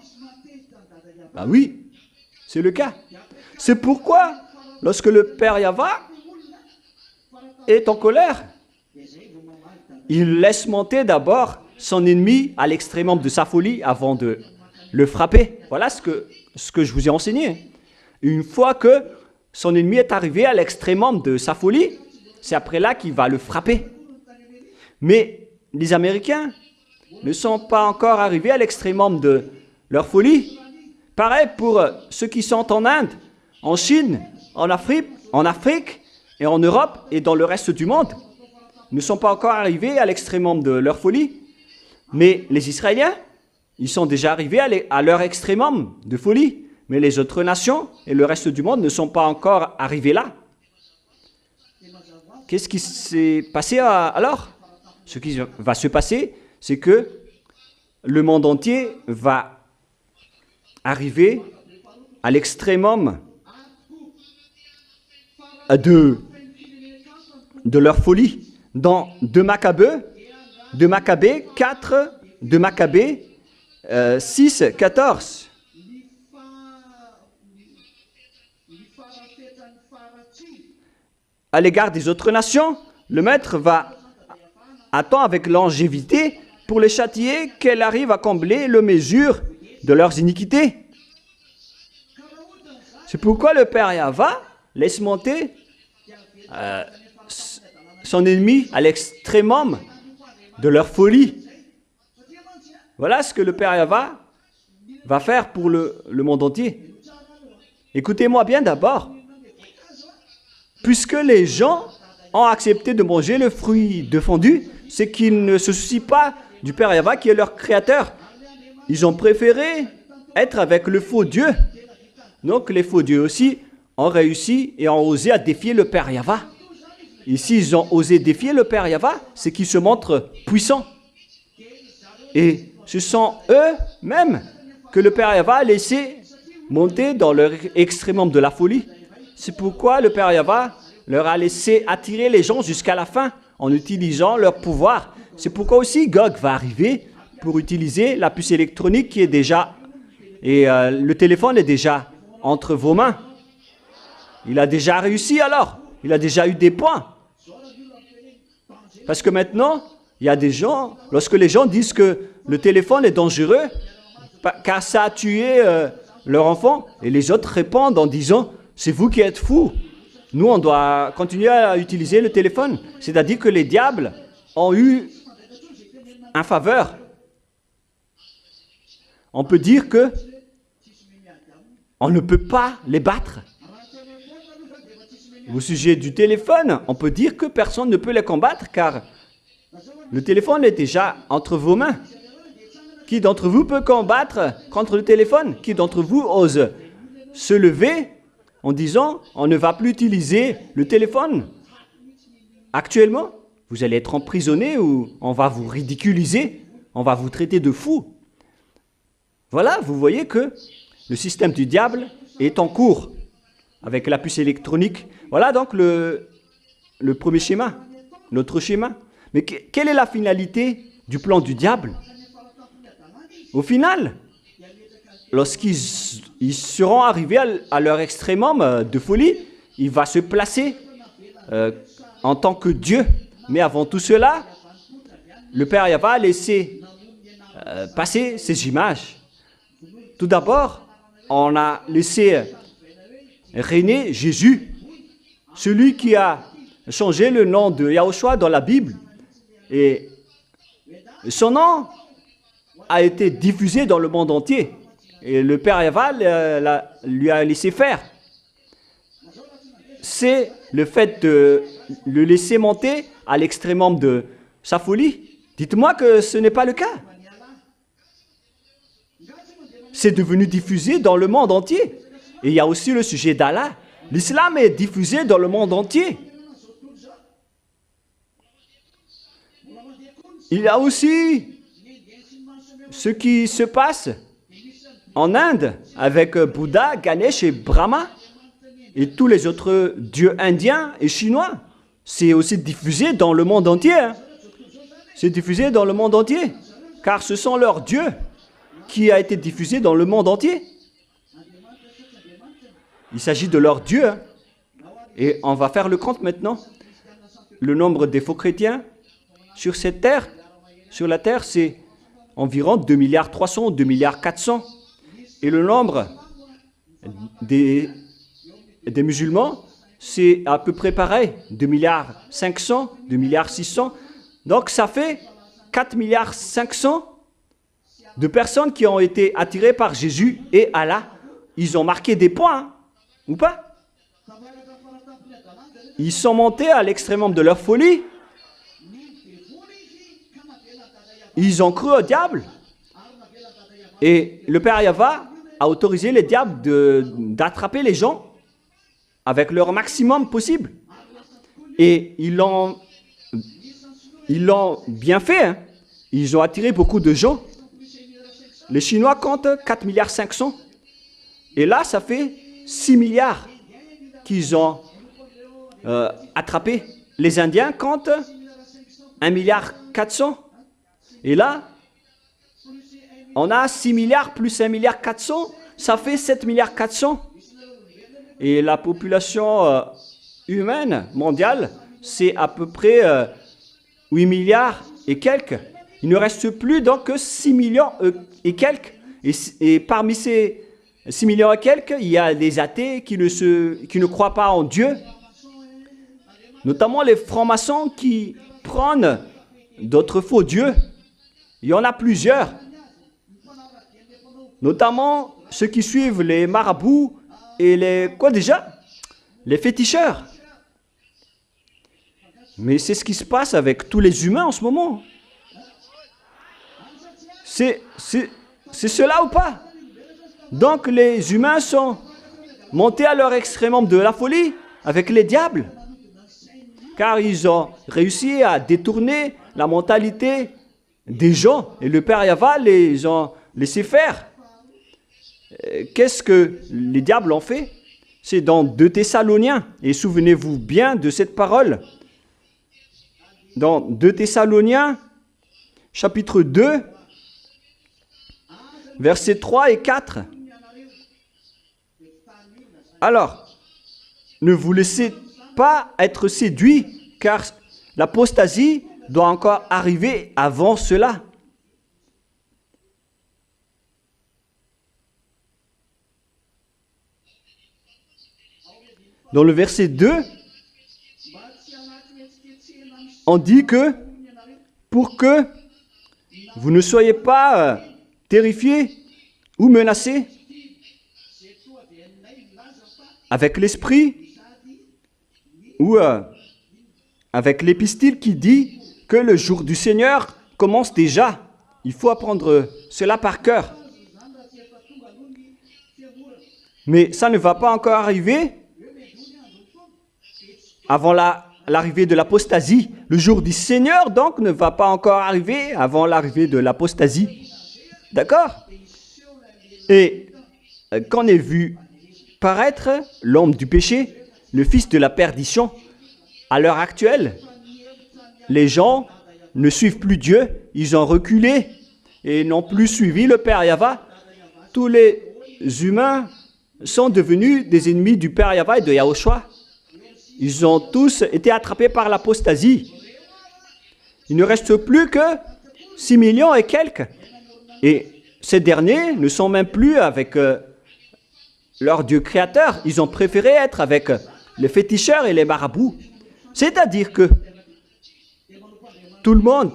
Ah oui, c'est le cas. C'est pourquoi, lorsque le Père Yahva est en colère, il laisse monter d'abord son ennemi à l'extrémum de sa folie avant de le frapper. Voilà ce que je vous ai enseigné. Une fois que son ennemi est arrivé à l'extrémum de sa folie, c'est après là qu'il va le frapper. Mais les Américains ne sont pas encore arrivés à l'extrémum de leur folie. Pareil pour ceux qui sont en Inde, en Chine, en Afrique et en Europe et dans le reste du monde. Ne sont pas encore arrivés à l'extrémum de leur folie. Mais les Israéliens, ils sont déjà arrivés à leur extrémum de folie. Mais les autres nations et le reste du monde ne sont pas encore arrivés là. Qu'est-ce qui s'est passé alors? Ce qui va se passer, c'est que le monde entier va arriver à l'extrémum de leur folie. Dans 2 Maccabées 4, 2 Maccabées 6, 14. À l'égard des autres nations, le maître attend avec longévité pour les châtier qu'elle arrive à combler le mesure de leurs iniquités. C'est pourquoi le Père Yahva laisse monter son ennemi à l'extrémum de leur folie. Voilà ce que le Père Yahva va faire pour le monde entier. Écoutez-moi bien d'abord. Puisque les gens ont accepté de manger le fruit défendu, c'est qu'ils ne se soucient pas du Père Yahva qui est leur créateur. Ils ont préféré être avec le faux Dieu. Donc les faux dieux aussi ont réussi et ont osé à défier le Père Yahva. Et s'ils ont osé défier le Père Yahva, c'est qu'ils se montrent puissants. Et ce sont eux-mêmes que le Père Yahva a laissé monter dans leur extrémum de la folie. C'est pourquoi le Père Yahva leur a laissé attirer les gens jusqu'à la fin en utilisant leur pouvoir. C'est pourquoi aussi Gog va arriver pour utiliser la puce électronique qui est déjà... Et le téléphone est déjà entre vos mains. Il a déjà réussi alors. Il a déjà eu des points. Parce que maintenant, il y a des gens, lorsque les gens disent que le téléphone est dangereux, car ça a tué leur enfant, et les autres répondent en disant, c'est vous qui êtes fous. Nous, on doit continuer à utiliser le téléphone. C'est-à-dire que les diables ont eu un faveur. On peut dire que on ne peut pas les battre. Au sujet du téléphone, on peut dire que personne ne peut les combattre car le téléphone est déjà entre vos mains. Qui d'entre vous peut combattre contre le téléphone? Qui d'entre vous ose se lever en disant on ne va plus utiliser le téléphone? Actuellement, vous allez être emprisonné ou on va vous ridiculiser, on va vous traiter de fou. Voilà, vous voyez que le système du diable est en cours avec la puce électronique. Voilà donc le premier schéma, notre schéma. Mais quelle est la finalité du plan du diable? au final, lorsqu'ils seront arrivés à leur extrémum de folie, il va se placer en tant que Dieu. Mais avant tout cela, le Père Yahweh a laissé passer ces images. Tout d'abord, on a laissé régner Jésus, celui qui a changé le nom de Yahushua dans la Bible. Et son nom a été diffusé dans le monde entier. Et le Père Yahweh lui a laissé faire. C'est le fait de le laisser monter à l'extrémum de sa folie. Dites-moi que ce n'est pas le cas. C'est devenu diffusé dans le monde entier. Et il y a aussi le sujet d'Allah. L'islam est diffusé dans le monde entier. Il y a aussi ce qui se passe en Inde avec Bouddha, Ganesh et Brahma et tous les autres dieux indiens et chinois. C'est aussi diffusé dans le monde entier. C'est diffusé dans le monde entier, car ce sont leurs dieux qui a été diffusé dans le monde entier. Il s'agit de leurs dieux. Et on va faire le compte maintenant. Le nombre des faux chrétiens sur cette terre, sur la terre, c'est environ 2,3 milliards, 2,4 milliards. Et le nombre des musulmans, c'est à peu près pareil, 2,5 milliards, 2,6 milliards. Donc ça fait 4,5 milliards de personnes qui ont été attirées par Jésus et Allah. Ils ont marqué des points, hein, ou pas? Ils sont montés à l'extrémum de leur folie. Ils ont cru au diable. Et le Père Yahweh a autorisé les diables d'attraper les gens avec leur maximum possible. Et ils l'ont bien fait. Hein. Ils ont attiré beaucoup de gens. Les Chinois comptent 4,5 milliards. Et là, ça fait 6 milliards qu'ils ont attrapé. Les Indiens comptent 1,4 milliard. Et là, on a 6 milliards plus 1,4 milliard, ça fait 7,4 milliards. Et la population humaine mondiale, c'est à peu près 8 milliards et quelques. Il ne reste plus donc que 6 millions et quelques. Et parmi ces 6 millions et quelques, il y a des athées qui ne croient pas en Dieu. Notamment les francs-maçons qui prennent d'autres faux dieux. Il y en a plusieurs. Notamment ceux qui suivent les marabouts et les... Quoi déjà? Les féticheurs. Mais c'est ce qui se passe avec tous les humains en ce moment. C'est cela ou pas? Donc les humains sont montés à leur extrémum de la folie avec les diables. Car ils ont réussi à détourner la mentalité des gens. Et le Père Yahweh les ont laissé faire. Qu'est-ce que les diables ont fait? C'est dans 2 Thessaloniens. Et souvenez-vous bien de cette parole. Dans 2 Thessaloniens, chapitre 2, versets 3 et 4. Alors, ne vous laissez pas être séduits, car l'apostasie doit encore arriver avant cela. Dans le verset 2, on dit que pour que vous ne soyez pas terrifiés ou menacés avec l'esprit ou avec l'épistyle qui dit que le jour du Seigneur commence déjà. Il faut apprendre cela par cœur. Mais ça ne va pas encore arriver avant l'arrivée de l'apostasie. Le jour du Seigneur, donc, ne va pas encore arriver avant l'arrivée de l'apostasie. D'accord? Et qu'on ait vu paraître l'homme du péché, le fils de la perdition, à l'heure actuelle, les gens ne suivent plus Dieu, ils ont reculé et n'ont plus suivi le Père Yahva, tous les humains sont devenus des ennemis du Père Yahva et de Yahushua. Ils ont tous été attrapés par l'apostasie. Il ne reste plus que 6 millions et quelques. Et ces derniers ne sont même plus avec leur Dieu créateur. Ils ont préféré être avec les féticheurs et les marabouts. C'est-à-dire que tout le monde,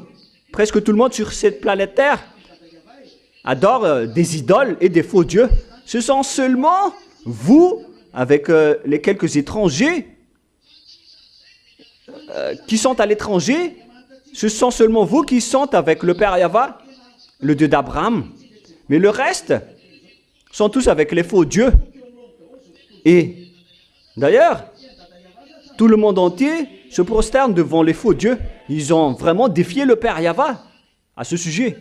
presque tout le monde sur cette planète Terre, adore des idoles et des faux dieux. Ce sont seulement vous, avec les quelques étrangers qui sont à l'étranger, ce sont seulement vous qui sont avec le Père Yahva, le Dieu d'Abraham. Mais le reste sont tous avec les faux dieux. Et d'ailleurs, tout le monde entier se prosterne devant les faux dieux. Ils ont vraiment défié le Père Yahva à ce sujet.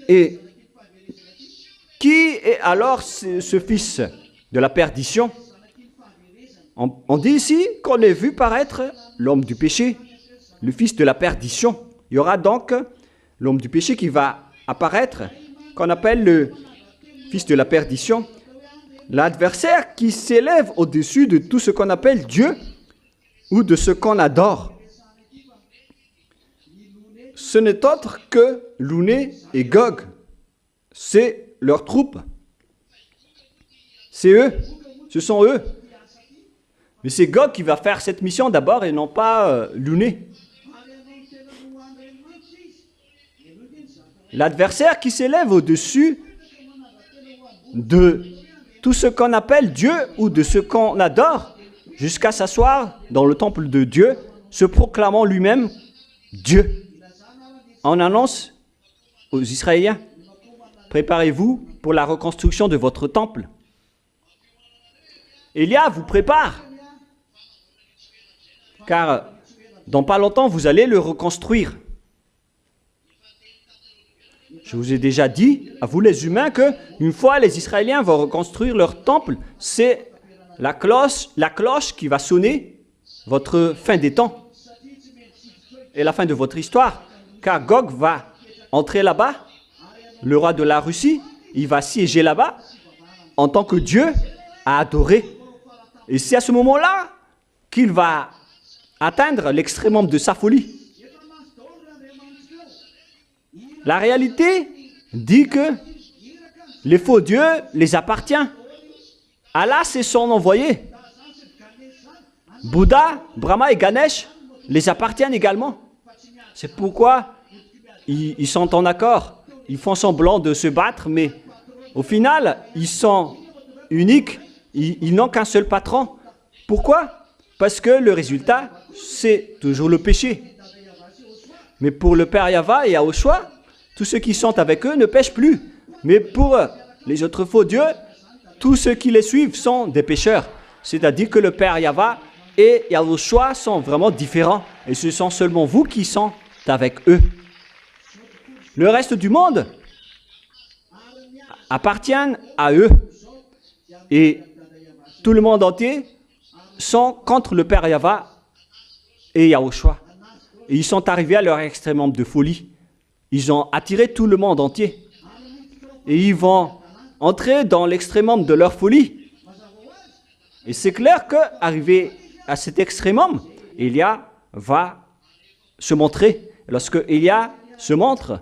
Et qui est alors ce fils de la perdition? On dit ici qu'on est vu paraître l'homme du péché, le fils de la perdition. Il y aura donc l'homme du péché qui va apparaître, qu'on appelle le fils de la perdition, l'adversaire qui s'élève au-dessus de tout ce qu'on appelle Dieu ou de ce qu'on adore. Ce n'est autre que Louné et Gog. C'est leur troupe. C'est eux. Ce sont eux. Mais c'est Gog qui va faire cette mission d'abord et non pas Louné. L'adversaire qui s'élève au-dessus de tout ce qu'on appelle Dieu ou de ce qu'on adore jusqu'à s'asseoir dans le temple de Dieu, se proclamant lui-même Dieu. On annonce aux Israéliens, préparez-vous pour la reconstruction de votre temple. Élia vous prépare, car dans pas longtemps, vous allez le reconstruire. Je vous ai déjà dit, à vous les humains, qu'une fois les Israéliens vont reconstruire leur temple, c'est la cloche qui va sonner votre fin des temps et la fin de votre histoire. Car Gog va entrer là-bas, le roi de la Russie, il va siéger là-bas en tant que Dieu à adorer. Et c'est à ce moment-là qu'il va atteindre l'extrémum de sa folie. La réalité dit que les faux dieux les appartiennent. Allah, c'est son envoyé. Bouddha, Brahma et Ganesh les appartiennent également. C'est pourquoi ils sont en accord. Ils font semblant de se battre, mais au final, ils sont uniques. Ils n'ont qu'un seul patron. Pourquoi? Parce que le résultat, c'est toujours le péché. Mais pour le Père Yahva et Yahushua, tous ceux qui sont avec eux ne pêchent plus. Mais pour les autres faux dieux, tous ceux qui les suivent sont des pécheurs. C'est-à-dire que le Père Yahva et Yahushua sont vraiment différents. Et ce sont seulement vous qui sont avec eux. Le reste du monde appartient à eux. Et tout le monde entier sont contre le Père Yahva et Yahushua. Et ils sont arrivés à leur extrémum de folie. Ils ont attiré tout le monde entier. Et ils vont entrer dans l'extrémum de leur folie. Et c'est clair qu'arrivé à cet extrémum, Élia va se montrer. Lorsque Élia se montre,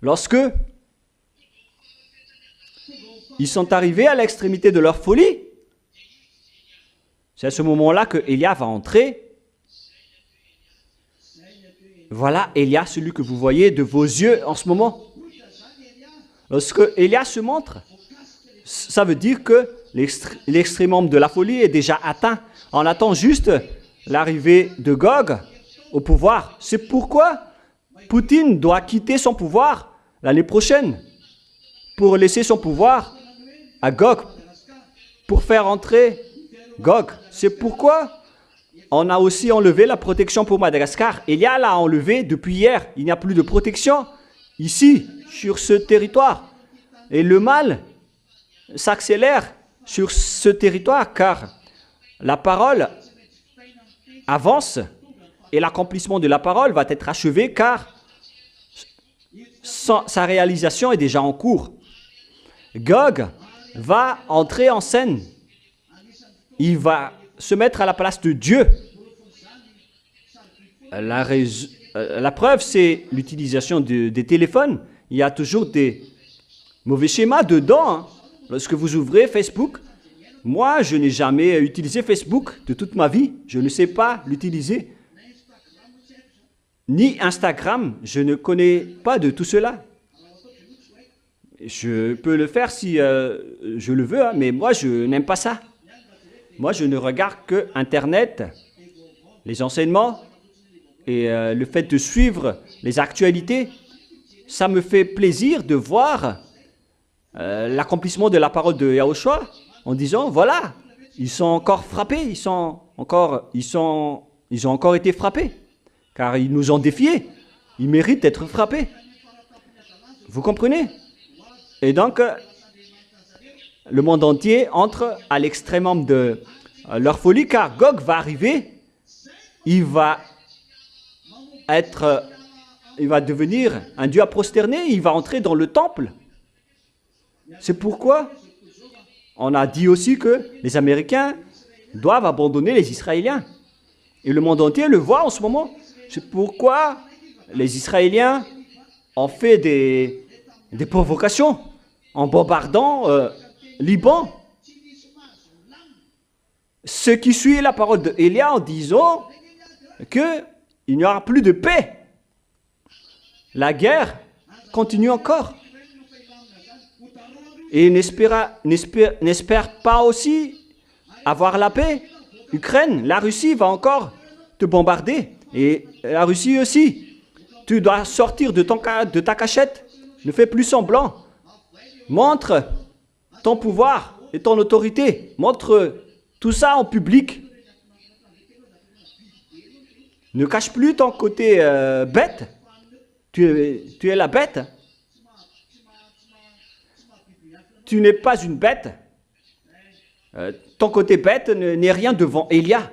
lorsque ils sont arrivés à l'extrémité de leur folie, c'est à ce moment-là que Élia va entrer. Voilà Élia, celui que vous voyez de vos yeux en ce moment. Lorsque Élia se montre, ça veut dire que l'extrémum de la folie est déjà atteint. On attend juste l'arrivée de Gog au pouvoir. C'est pourquoi Poutine doit quitter son pouvoir l'année prochaine pour laisser son pouvoir à Gog, pour faire entrer Gog. C'est pourquoi on a aussi enlevé la protection pour Madagascar. Élia l'a enlevé depuis hier. Il n'y a plus de protection ici, sur ce territoire. Et le mal s'accélère sur ce territoire car la parole avance et l'accomplissement de la parole va être achevé car sa réalisation est déjà en cours. Gog va entrer en scène. Il va se mettre à la place de Dieu. La preuve, c'est l'utilisation des téléphones. Il y a toujours des mauvais schémas dedans. Hein. Lorsque vous ouvrez Facebook, moi, je n'ai jamais utilisé Facebook de toute ma vie. Je ne sais pas l'utiliser. Ni Instagram, je ne connais pas de tout cela. Je peux le faire si je le veux, hein, mais moi, je n'aime pas ça. Moi, je ne regarde que Internet, les enseignements et le fait de suivre les actualités. Ça me fait plaisir de voir l'accomplissement de la parole de Yahushua en disant, voilà, ils sont encore frappés, ils ont encore été frappés, car ils nous ont défiés. Ils méritent d'être frappés. Vous comprenez? Et donc, le monde entier entre à l'extrême de leur folie, car Gog va arriver, il va devenir un dieu à prosterner, il va entrer dans le temple. C'est pourquoi on a dit aussi que les Américains doivent abandonner les Israéliens. Et le monde entier le voit en ce moment. C'est pourquoi les Israéliens ont fait des provocations en bombardant Liban. Ce qui suit la parole d'Élia en disant qu'il n'y aura plus de paix. La guerre continue encore. Et n'espère pas aussi avoir la paix. Ukraine, la Russie va encore te bombarder. Et la Russie aussi. Tu dois sortir de ta cachette. Ne fais plus semblant. Montre ton pouvoir et ton autorité. Montre tout ça en public. Ne cache plus ton côté bête. Tu es la bête. Tu n'es pas une bête. Ton côté bête n'est rien devant Élia.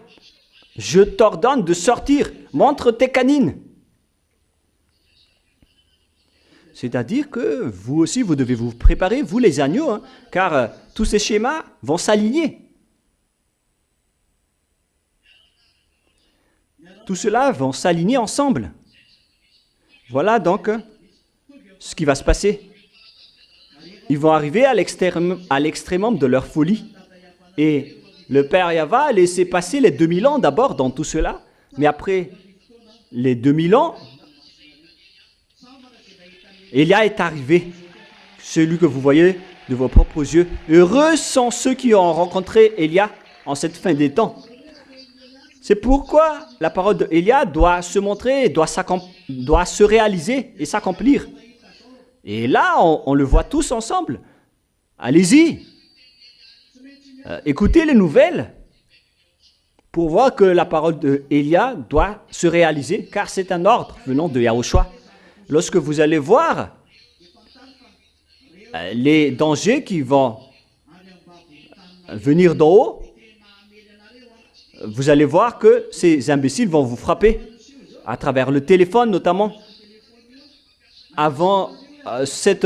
Je t'ordonne de sortir. Montre tes canines. C'est-à-dire que vous aussi, vous devez vous préparer, vous les agneaux, hein, car tous ces schémas vont s'aligner. Tout cela va s'aligner ensemble. Voilà donc ce qui va se passer. Ils vont arriver à l'extrémum de leur folie. Et le Père Yahva a laissé passer les 2000 ans d'abord dans tout cela. Mais après les 2000 ans, Élia est arrivé. Celui que vous voyez de vos propres yeux. Heureux sont ceux qui ont rencontré Élia en cette fin des temps. C'est pourquoi la parole d'Élia doit se montrer, doit se réaliser et s'accomplir. Et là, on le voit tous ensemble. Allez-y. Écoutez les nouvelles pour voir que la parole d'Élia doit se réaliser, car c'est un ordre venant de Yahushua. Lorsque vous allez voir les dangers qui vont venir d'en haut, vous allez voir que ces imbéciles vont vous frapper, à travers le téléphone notamment. Avant cette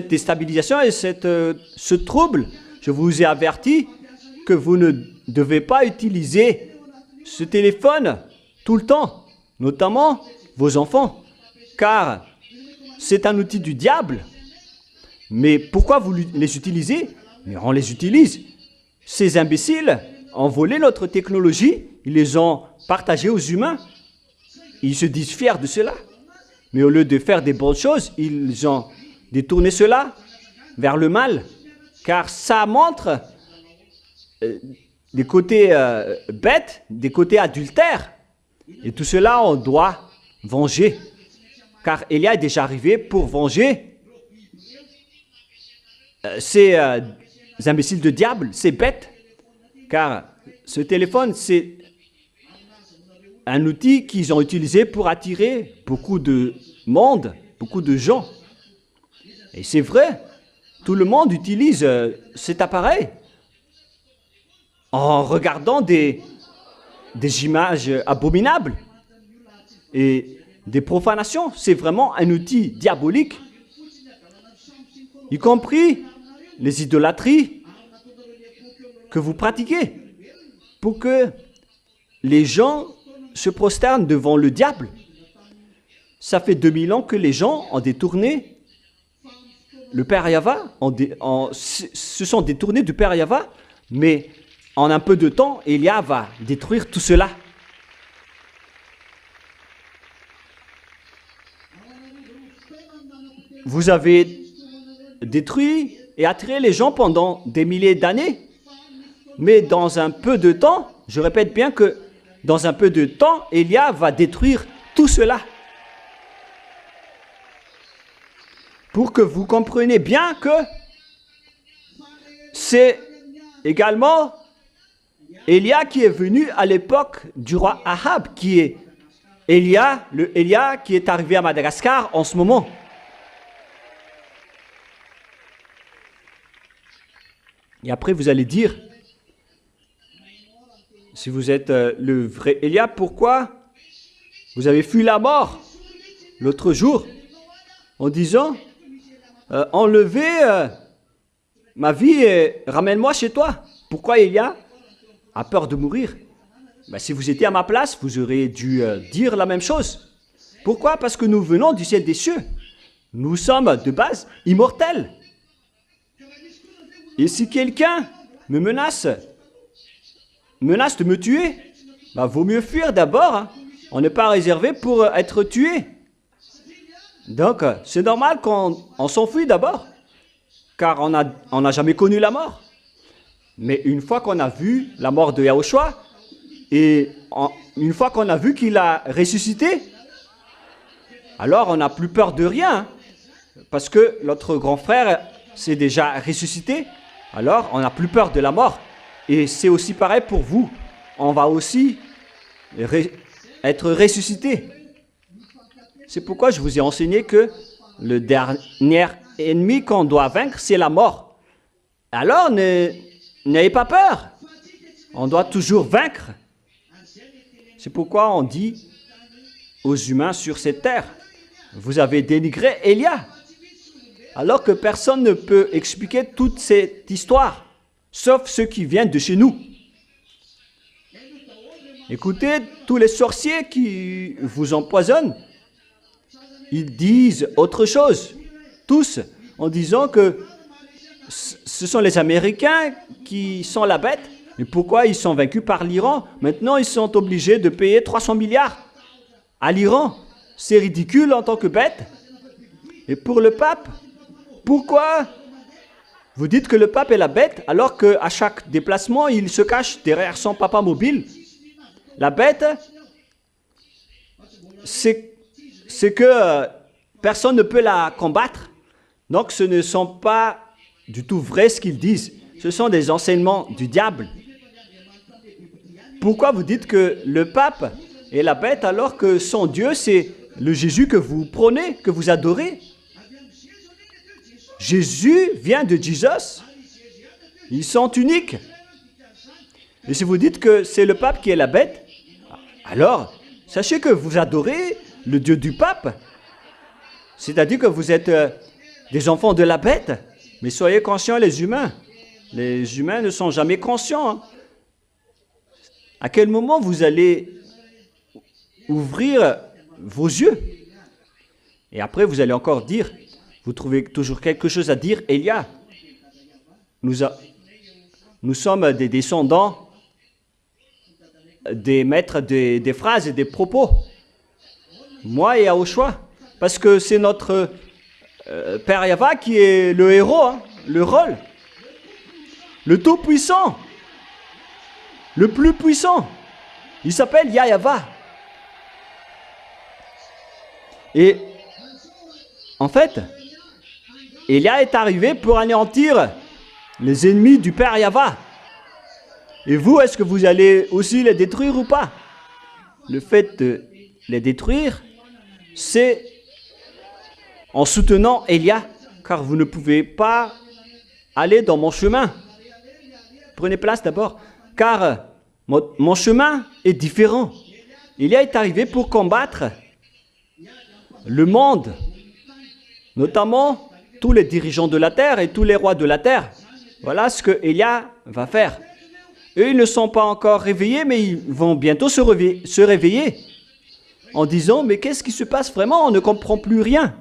déstabilisation et ce trouble, je vous ai averti que vous ne devez pas utiliser ce téléphone tout le temps, notamment vos enfants, car c'est un outil du diable. Mais pourquoi vous les utilisez? Mais on les utilise. Ces imbéciles ont volé notre technologie, ils les ont partagés aux humains. Ils se disent fiers de cela. Mais au lieu de faire des bonnes choses, ils ont détourné cela vers le mal. Car ça montre des côtés bêtes, des côtés adultères. Et tout cela, on doit venger. Car Élia est déjà arrivé pour venger ces imbéciles de diable, ces bêtes. Car ce téléphone, c'est un outil qu'ils ont utilisé pour attirer beaucoup de monde, beaucoup de gens. Et c'est vrai, tout le monde utilise cet appareil en regardant des des images abominables et des profanations. C'est vraiment un outil diabolique, y compris les idolâtries que vous pratiquez, pour que les gens se prosternent devant le diable. Ça fait 2000 ans que les gens ont détourné le Père Yahva, se sont détournés du Père Yahva, mais en un peu de temps, Élia va détruire tout cela. Vous avez détruit et attiré les gens pendant des milliers d'années, mais dans un peu de temps, je répète bien que dans un peu de temps, Élia va détruire tout cela. Pour que vous compreniez bien que c'est également Élia qui est venu à l'époque du roi Ahab, qui est Élia, le Élia qui est arrivé à Madagascar en ce moment. Et après vous allez dire, si vous êtes le vrai Élia, pourquoi vous avez fui la mort l'autre jour en disant enlevez ma vie et ramène-moi chez toi. Pourquoi Élia a peur de mourir? Si vous étiez à ma place, vous auriez dû dire la même chose. Pourquoi? Parce que nous venons du ciel des cieux. Nous sommes de base immortels. Et si quelqu'un me menace de me tuer, vaut mieux fuir d'abord. Hein. On n'est pas réservé pour être tué. Donc, c'est normal qu'on s'enfuit d'abord, car on n'a jamais connu la mort. Mais une fois qu'on a vu la mort de Yahushua, et une fois qu'on a vu qu'il a ressuscité, alors on n'a plus peur de rien, hein, parce que notre grand frère s'est déjà ressuscité, alors on n'a plus peur de la mort. Et c'est aussi pareil pour vous, on va aussi être ressuscité. C'est pourquoi je vous ai enseigné que le dernier ennemi qu'on doit vaincre, c'est la mort. Alors, n'ayez pas peur. On doit toujours vaincre. C'est pourquoi on dit aux humains sur cette terre, vous avez dénigré Élia. Alors que personne ne peut expliquer toute cette histoire, sauf ceux qui viennent de chez nous. Écoutez, tous les sorciers qui vous empoisonnent, ils disent autre chose, tous, en disant que ce sont les Américains qui sont la bête. Et pourquoi ils sont vaincus par l'Iran? Maintenant, ils sont obligés de payer 300 milliards à l'Iran. C'est ridicule en tant que bête. Et pour le pape, pourquoi vous dites que le pape est la bête alors qu'à chaque déplacement, il se cache derrière son papa mobile? La bête, c'est que personne ne peut la combattre. Donc ce ne sont pas du tout vrai ce qu'ils disent. Ce sont des enseignements du diable. Pourquoi vous dites que le pape est la bête alors que son Dieu, c'est le Jésus que vous prônez, que vous adorez? Jésus vient de Jesus. Ils sont uniques. Et si vous dites que c'est le pape qui est la bête, alors sachez que vous adorez le Dieu du pape. C'est-à-dire que vous êtes des enfants de la bête. Mais soyez conscients, les humains. Les humains ne sont jamais conscients. Hein. À quel moment vous allez ouvrir vos yeux? Et après, vous allez encore dire, vous trouvez toujours quelque chose à dire, Élia. Nous sommes des descendants des maîtres des phrases et des propos. Moi et Yahushua. Parce que c'est notre Père Yahva qui est le héros, hein, le rôle. Le tout-puissant. Le plus puissant. Il s'appelle Yahva. Et en fait, Élia est arrivé pour anéantir les ennemis du Père Yahva. Et vous, est-ce que vous allez aussi les détruire ou pas? Le fait de les détruire, c'est en soutenant Élia, car vous ne pouvez pas aller dans mon chemin. Prenez place d'abord, car Mon chemin est différent. Élia est arrivé pour combattre le monde, notamment tous les dirigeants de la terre et tous les rois de la terre. Voilà ce que Élia va faire. Eux, ils ne sont pas encore réveillés, mais ils vont bientôt se réveiller en disant, mais qu'est-ce qui se passe vraiment? On ne comprend plus rien.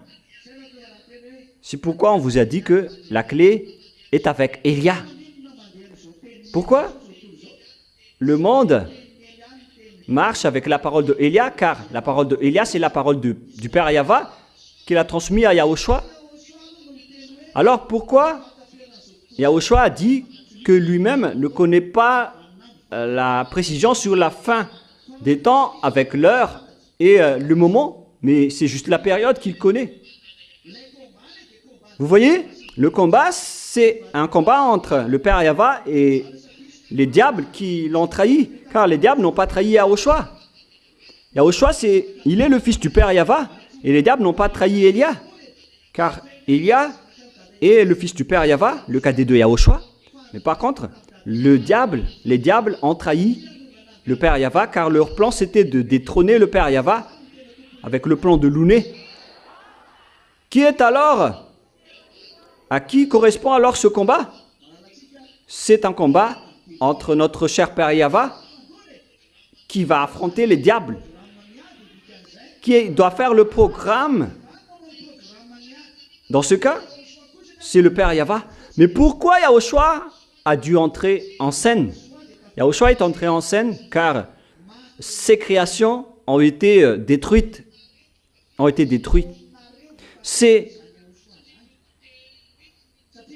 C'est pourquoi on vous a dit que la clé est avec Élia. Pourquoi? Le monde marche avec la parole de Élia, car la parole de Élia, c'est la parole du Père Yahva qu'il a transmis à Yahushua. Alors pourquoi Yahushua a dit que lui-même ne connaît pas la précision sur la fin des temps avec l'heure et le moment, mais c'est juste la période qu'il connaît. Vous voyez, le combat, c'est un combat entre le Père Yahva et les diables qui l'ont trahi, car les diables n'ont pas trahi Yahushua. Yahushua, il est le fils du Père Yahva, et les diables n'ont pas trahi Élia, car Élia est le fils du Père Yahva, le cadet de Yahushua. Mais par contre, les diables ont trahi le Père Yahva, car leur plan c'était de détrôner le Père Yahva avec le plan de Louné. À qui correspond alors ce combat? C'est un combat entre notre cher Père Yahva qui va affronter les diables, qui doit faire le programme. Dans ce cas, c'est le Père Yahva. Mais pourquoi Yahushua a dû entrer en scène? Yahushua est entré en scène car ses créations ont été détruites. C'est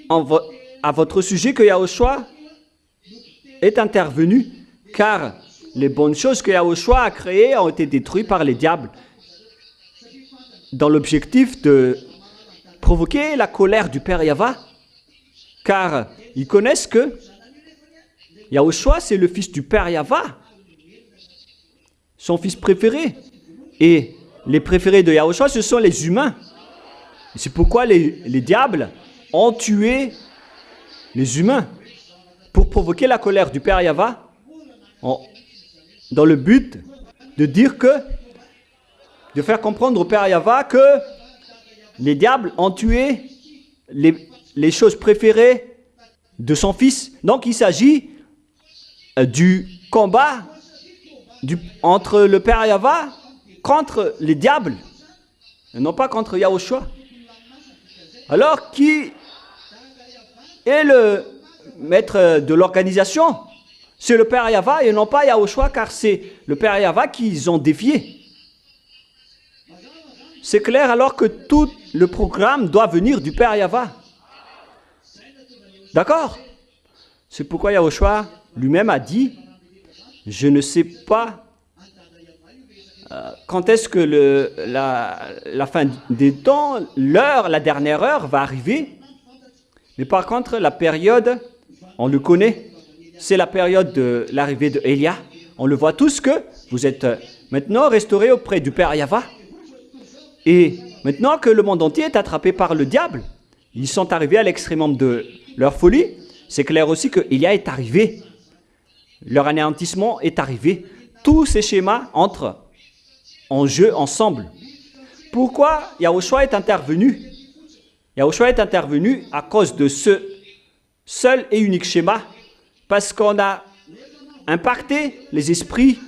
à votre sujet que Yahushua est intervenu, car les bonnes choses que Yahushua a créées ont été détruites par les diables dans l'objectif de provoquer la colère du Père Yahva, car ils connaissent que Yahushua, c'est le fils du Père Yahva, son fils préféré. Et les préférés de Yahushua, ce sont les humains. C'est pourquoi les diables ont tué les humains pour provoquer la colère du Père Yahva dans le but de faire comprendre au Père Yahva que les diables ont tué les choses préférées de son fils. Donc il s'agit du combat entre le Père Yahva contre les diables, et non pas contre Yahushua. Alors qui est le maître de l'organisation? C'est le Père Yahva et non pas Yahushua, car c'est le Père Yahva qu'ils ont défié. C'est clair alors que tout le programme doit venir du Père Yahva. D'accord? C'est pourquoi Yahushua lui-même a dit, je ne sais pas quand est-ce que la fin des temps, la dernière heure va arriver. Mais par contre, la période, on le connaît. C'est la période de l'arrivée de Élia. On le voit tous que vous êtes maintenant restaurés auprès du Père Yahva. Et maintenant que le monde entier est attrapé par le diable, ils sont arrivés à l'extrémum de leur folie. C'est clair aussi que Élia est arrivé. Leur anéantissement est arrivé. Tous ces schémas entrent en jeu ensemble. Pourquoi Yahushua est intervenu? Yahushua est intervenu à cause de ce seul et unique schéma, parce qu'on a impacté les esprits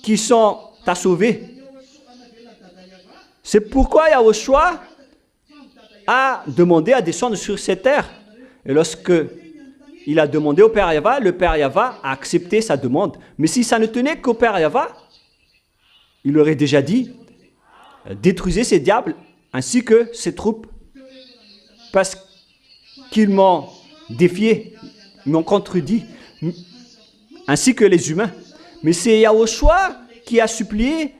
qui sont à sauver. C'est pourquoi Yahushua a demandé à descendre sur cette terre. Et lorsque il a demandé au Père Yahva, le Père Yahva a accepté sa demande. Mais si ça ne tenait qu'au Père Yahva, il aurait déjà dit, détruisez ces diables ainsi que ces troupes, parce qu'ils m'ont défié, ils m'ont contredit, ainsi que les humains. Mais c'est Yahushua qui a supplié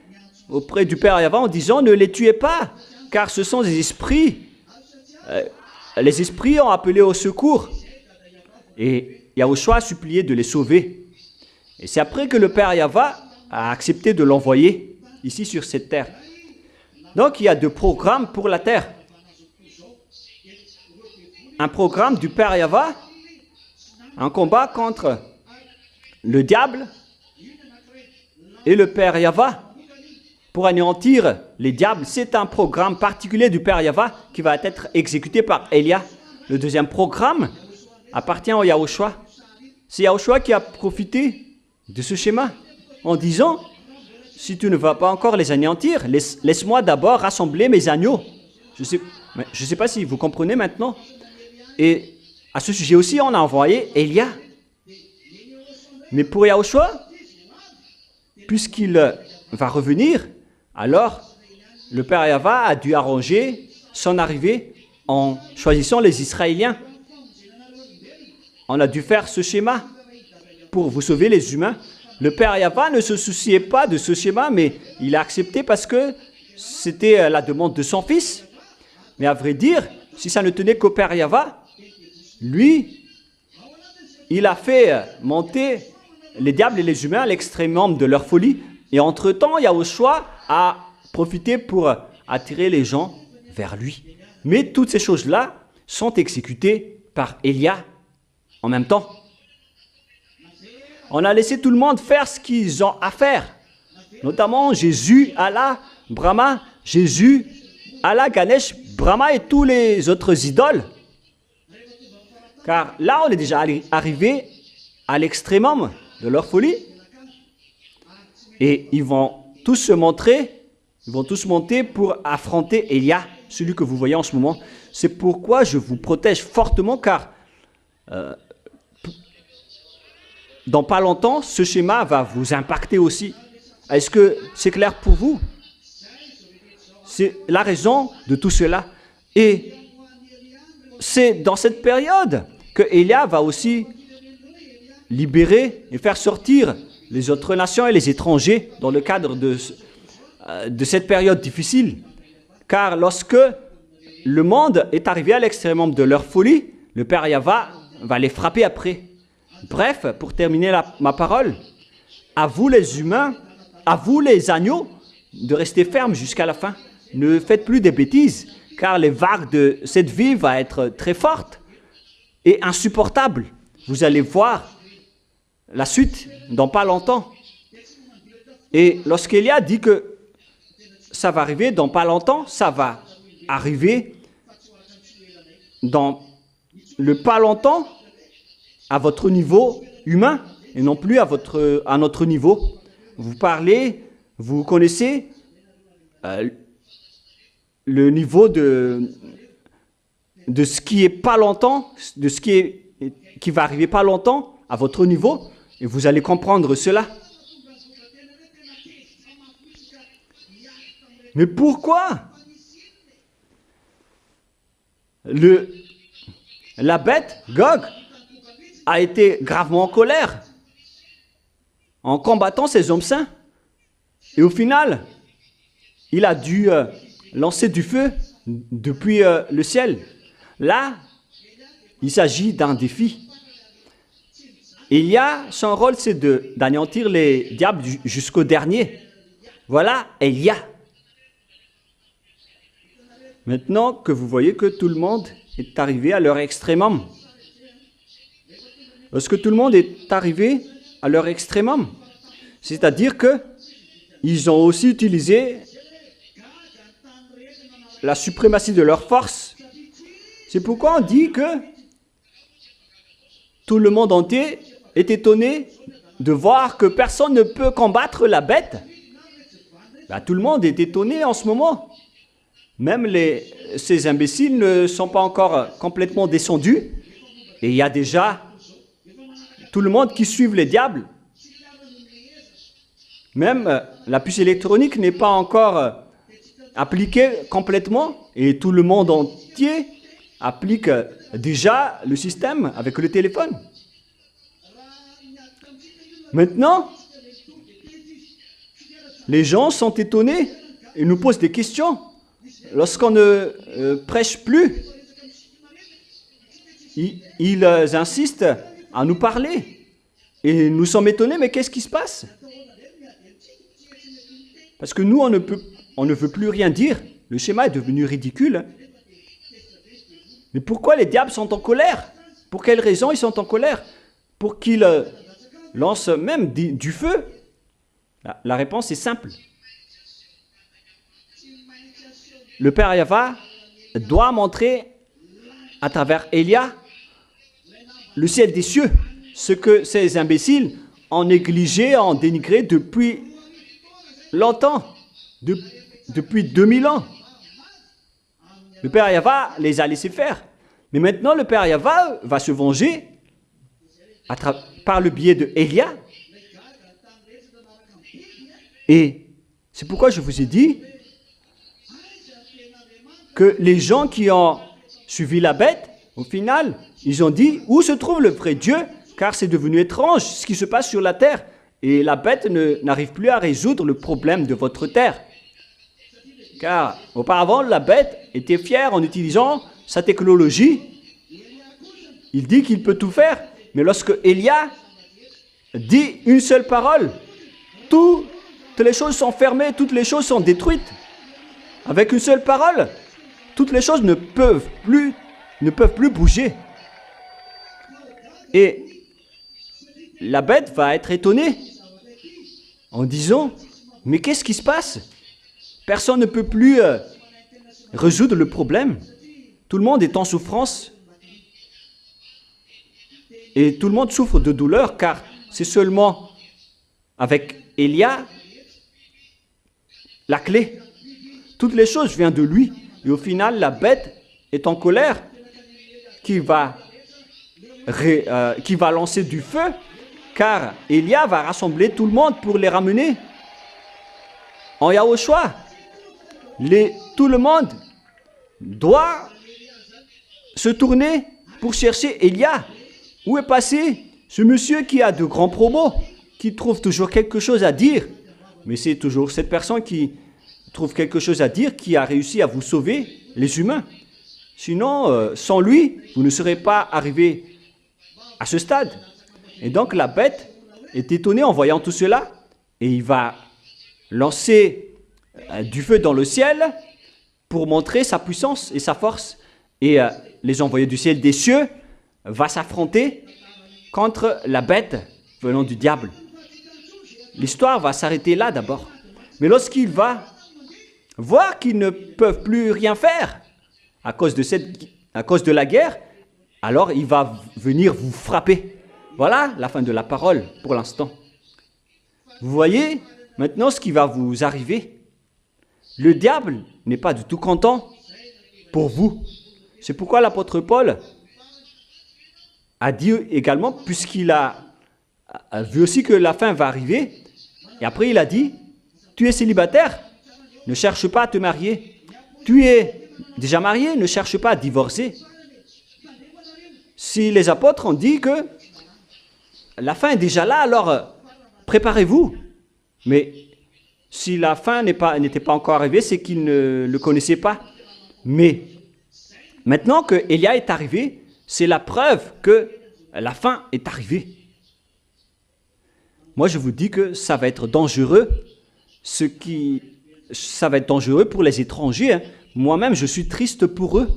auprès du Père Yahva en disant, ne les tuez pas, car ce sont des esprits. Les esprits ont appelé au secours. Et Yahushua a supplié de les sauver. Et c'est après que le Père Yahva a accepté de l'envoyer ici sur cette terre. Donc il y a deux programmes pour la terre. Un programme du Père Yahva, un combat contre le diable et le Père Yahva pour anéantir les diables. C'est un programme particulier du Père Yahva qui va être exécuté par Élia. Le deuxième programme appartient au Yahushua. C'est Yahushua qui a profité de ce schéma en disant, si tu ne vas pas encore les anéantir, laisse-moi d'abord rassembler mes agneaux. Je sais pas si vous comprenez maintenant. Et à ce sujet aussi, on a envoyé Élia. Mais pour Yahushua, puisqu'il va revenir, alors le Père Yahva a dû arranger son arrivée en choisissant les Israéliens. On a dû faire ce schéma pour vous sauver les humains. Le Père Yahva ne se souciait pas de ce schéma, mais il a accepté parce que c'était la demande de son fils. Mais à vrai dire, si ça ne tenait qu'au Père Yahva, lui, il a fait monter les diables et les humains à l'extrême de leur folie. Et entre-temps, Yahushua a profité pour attirer les gens vers lui. Mais toutes ces choses-là sont exécutées par Élia en même temps. On a laissé tout le monde faire ce qu'ils ont à faire. Notamment Jésus, Allah, Brahma, Jésus, Allah, Ganesh, Brahma et tous les autres idoles. Car là, on est déjà arrivé à l'extrémum de leur folie. Et ils vont tous se montrer, ils vont tous monter pour affronter Élia, celui que vous voyez en ce moment. C'est pourquoi je vous protège fortement, car dans pas longtemps, ce schéma va vous impacter aussi. Est-ce que c'est clair pour vous? C'est la raison de tout cela. Et c'est dans cette période que Élia va aussi libérer et faire sortir les autres nations et les étrangers dans le cadre de cette période difficile. Car lorsque le monde est arrivé à l'extrémum de leur folie, le Père Yahva va les frapper après. Bref, pour terminer ma parole, à vous les humains, à vous les agneaux, de rester fermes jusqu'à la fin. Ne faites plus des bêtises, car les vagues de cette vie vont être très fortes et insupportables. Vous allez voir la suite dans pas longtemps. Et lorsqu'Élia dit que ça va arriver dans pas longtemps, ça va arriver dans le pas longtemps à votre niveau humain et non plus à notre niveau. Vous parlez, vous connaissez le niveau de ce qui est pas longtemps, de ce qui va arriver pas longtemps à votre niveau, et vous allez comprendre cela. Mais pourquoi la bête, Gog, a été gravement en colère en combattant ces hommes saints? Et au final, il a dû lancer du feu depuis le ciel. Là, il s'agit d'un défi. Son rôle, c'est d'anéantir les diables jusqu'au dernier. Voilà Élia. Maintenant que vous voyez que tout le monde est arrivé à leur extrémum. Lorsque tout le monde est arrivé à leur extrémum, c'est-à-dire que ils ont aussi utilisé la suprématie de leur force. C'est pourquoi on dit que tout le monde entier est étonné de voir que personne ne peut combattre la bête. Tout le monde est étonné en ce moment. Même ces imbéciles ne sont pas encore complètement descendus. Et il y a déjà tout le monde qui suit les diables. Même la puce électronique n'est pas encore appliquée complètement. Et tout le monde entier applique déjà le système avec le téléphone. Maintenant, les gens sont étonnés et nous posent des questions. Lorsqu'on ne prêche plus, ils insistent à nous parler. Et nous sommes étonnés, mais qu'est-ce qui se passe? Parce que nous, on ne veut plus rien dire. Le schéma est devenu ridicule. Mais pourquoi les diables sont en colère? Pour quelle raison ils sont en colère? Pour qu'ils lance même du feu? La réponse est simple. Le Père Yahva doit montrer à travers Élia le ciel des cieux, ce que ces imbéciles ont négligé, ont dénigré depuis longtemps, depuis 2000 ans. Le Père Yahva les a laissés faire. Mais maintenant, le Père Yahva va se venger par le biais de Élia. Et c'est pourquoi je vous ai dit que les gens qui ont suivi la bête, au final, ils ont dit, où se trouve le vrai Dieu? Car c'est devenu étrange ce qui se passe sur la terre. Et la bête n'arrive plus à résoudre le problème de votre terre. Car auparavant, la bête était fière en utilisant sa technologie. Il dit qu'il peut tout faire. Mais lorsque Élia dit une seule parole, toutes les choses sont fermées, toutes les choses sont détruites. Avec une seule parole, toutes les choses ne peuvent plus bouger. Et la bête va être étonnée en disant, mais qu'est-ce qui se passe? Personne ne peut plus résoudre le problème. Tout le monde est en souffrance. Et tout le monde souffre de douleur, car c'est seulement avec Élia la clé. Toutes les choses viennent de lui. Et au final, la bête est en colère qui va lancer du feu, car Élia va rassembler tout le monde pour les ramener en Yahushua. Tout le monde doit se tourner pour chercher Élia. Où est passé ce monsieur qui a de grands propos, qui trouve toujours quelque chose à dire? Mais c'est toujours cette personne qui trouve quelque chose à dire qui a réussi à vous sauver, les humains. Sinon, sans lui, vous ne serez pas arrivé à ce stade. Et donc la bête est étonnée en voyant tout cela, et il va lancer du feu dans le ciel pour montrer sa puissance et sa force. Et les envoyés du ciel des cieux vont s'affronter contre la bête venant du diable. L'histoire va s'arrêter là d'abord. Mais lorsqu'il va voir qu'ils ne peuvent plus rien faire à cause de la guerre, alors il va venir vous frapper. Voilà la fin de la parole pour l'instant. Vous voyez maintenant ce qui va vous arriver. Le diable n'est pas du tout content pour vous. C'est pourquoi l'apôtre Paul a dit également, puisqu'il a vu aussi que la fin va arriver, et après il a dit, tu es célibataire, ne cherche pas à te marier. Tu es déjà marié, ne cherche pas à divorcer. Si les apôtres ont dit que la fin est déjà là, alors préparez-vous. Mais si la fin n'était pas encore arrivée, c'est qu'ils ne le connaissaient pas. Mais maintenant que Élia est arrivé, c'est la preuve que la fin est arrivée. Moi, je vous dis que ça va être dangereux, ça va être dangereux pour les étrangers. Hein. Moi-même, je suis triste pour eux.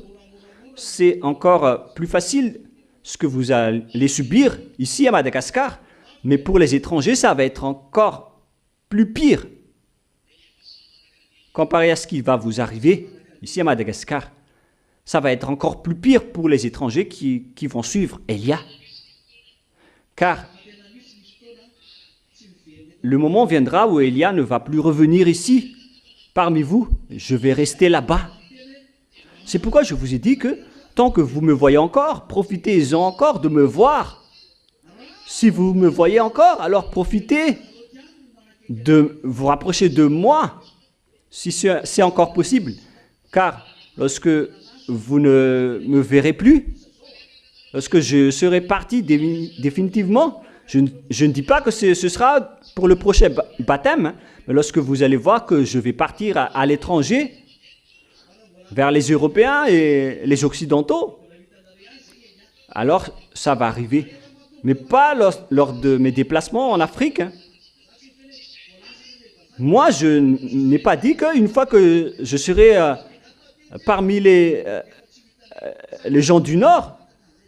C'est encore plus facile ce que vous allez subir ici à Madagascar, mais pour les étrangers, ça va être encore plus pire comparé à ce qui va vous arriver ici à Madagascar. Ça va être encore plus pire pour les étrangers qui vont suivre Élia. Car le moment viendra où Élia ne va plus revenir ici, parmi vous. Je vais rester là-bas. C'est pourquoi je vous ai dit que tant que vous me voyez encore, profitez-en encore de me voir. Si vous me voyez encore, alors profitez de vous rapprocher de moi, si c'est encore possible. Car lorsque vous ne me verrez plus, lorsque je serai parti définitivement, je ne dis pas que ce sera pour le prochain baptême, hein, mais lorsque vous allez voir que je vais partir à l'étranger, vers les Européens et les Occidentaux, alors ça va arriver. Mais pas lors de mes déplacements en Afrique. Hein. Moi, je n'ai pas dit qu'une fois que je serai parmi les gens du Nord,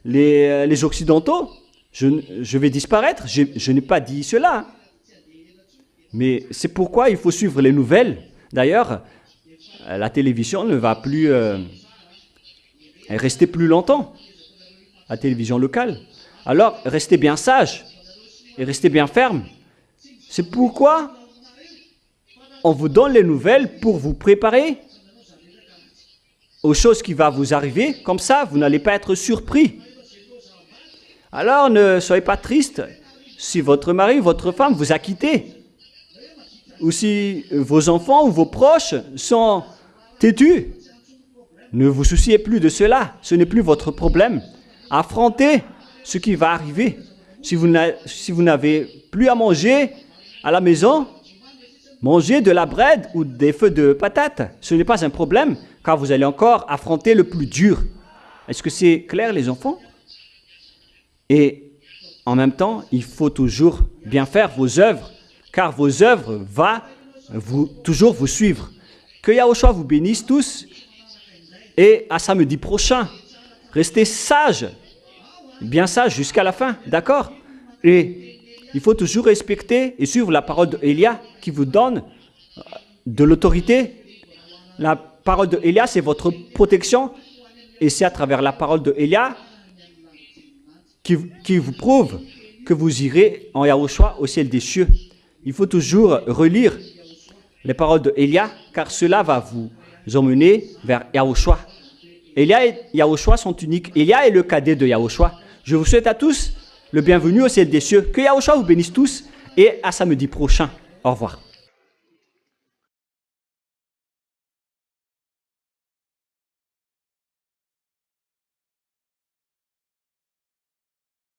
les Occidentaux, je vais disparaître. Je n'ai pas dit cela. Mais c'est pourquoi il faut suivre les nouvelles. D'ailleurs, la télévision ne va plus rester plus longtemps. La télévision locale. Alors, restez bien sages et restez bien fermes. C'est pourquoi on vous donne les nouvelles pour vous préparer aux choses qui vont vous arriver. Comme ça, vous n'allez pas être surpris. Alors, ne soyez pas triste si votre mari, votre femme vous a quitté. Ou si vos enfants ou vos proches sont têtus. Ne vous souciez plus de cela. Ce n'est plus votre problème. Affrontez ce qui va arriver. Si vous n'avez plus à manger à la maison, mangez de la bread ou des feux de patates. Ce n'est pas un problème, car vous allez encore affronter le plus dur. Est-ce que c'est clair, les enfants? Et en même temps, il faut toujours bien faire vos œuvres, car vos œuvres vont toujours vous suivre. Que Yahushua vous bénisse tous, et à samedi prochain. Restez sages, bien sages jusqu'à la fin, d'accord? Et il faut toujours respecter et suivre la parole d'Élia qui vous donne de l'autorité. La parole d'Élia, c'est votre protection, et c'est à travers la parole d'Élia qui vous prouve que vous irez en Yahushua au ciel des cieux. Il faut toujours relire les paroles d'Élia, car cela va vous emmener vers Yahushua. Élia et Yahushua sont uniques. Élia est le cadet de Yahushua. Je vous souhaite à tous le bienvenu au ciel des cieux. Que Yahushua vous bénisse tous et à samedi prochain. Au revoir.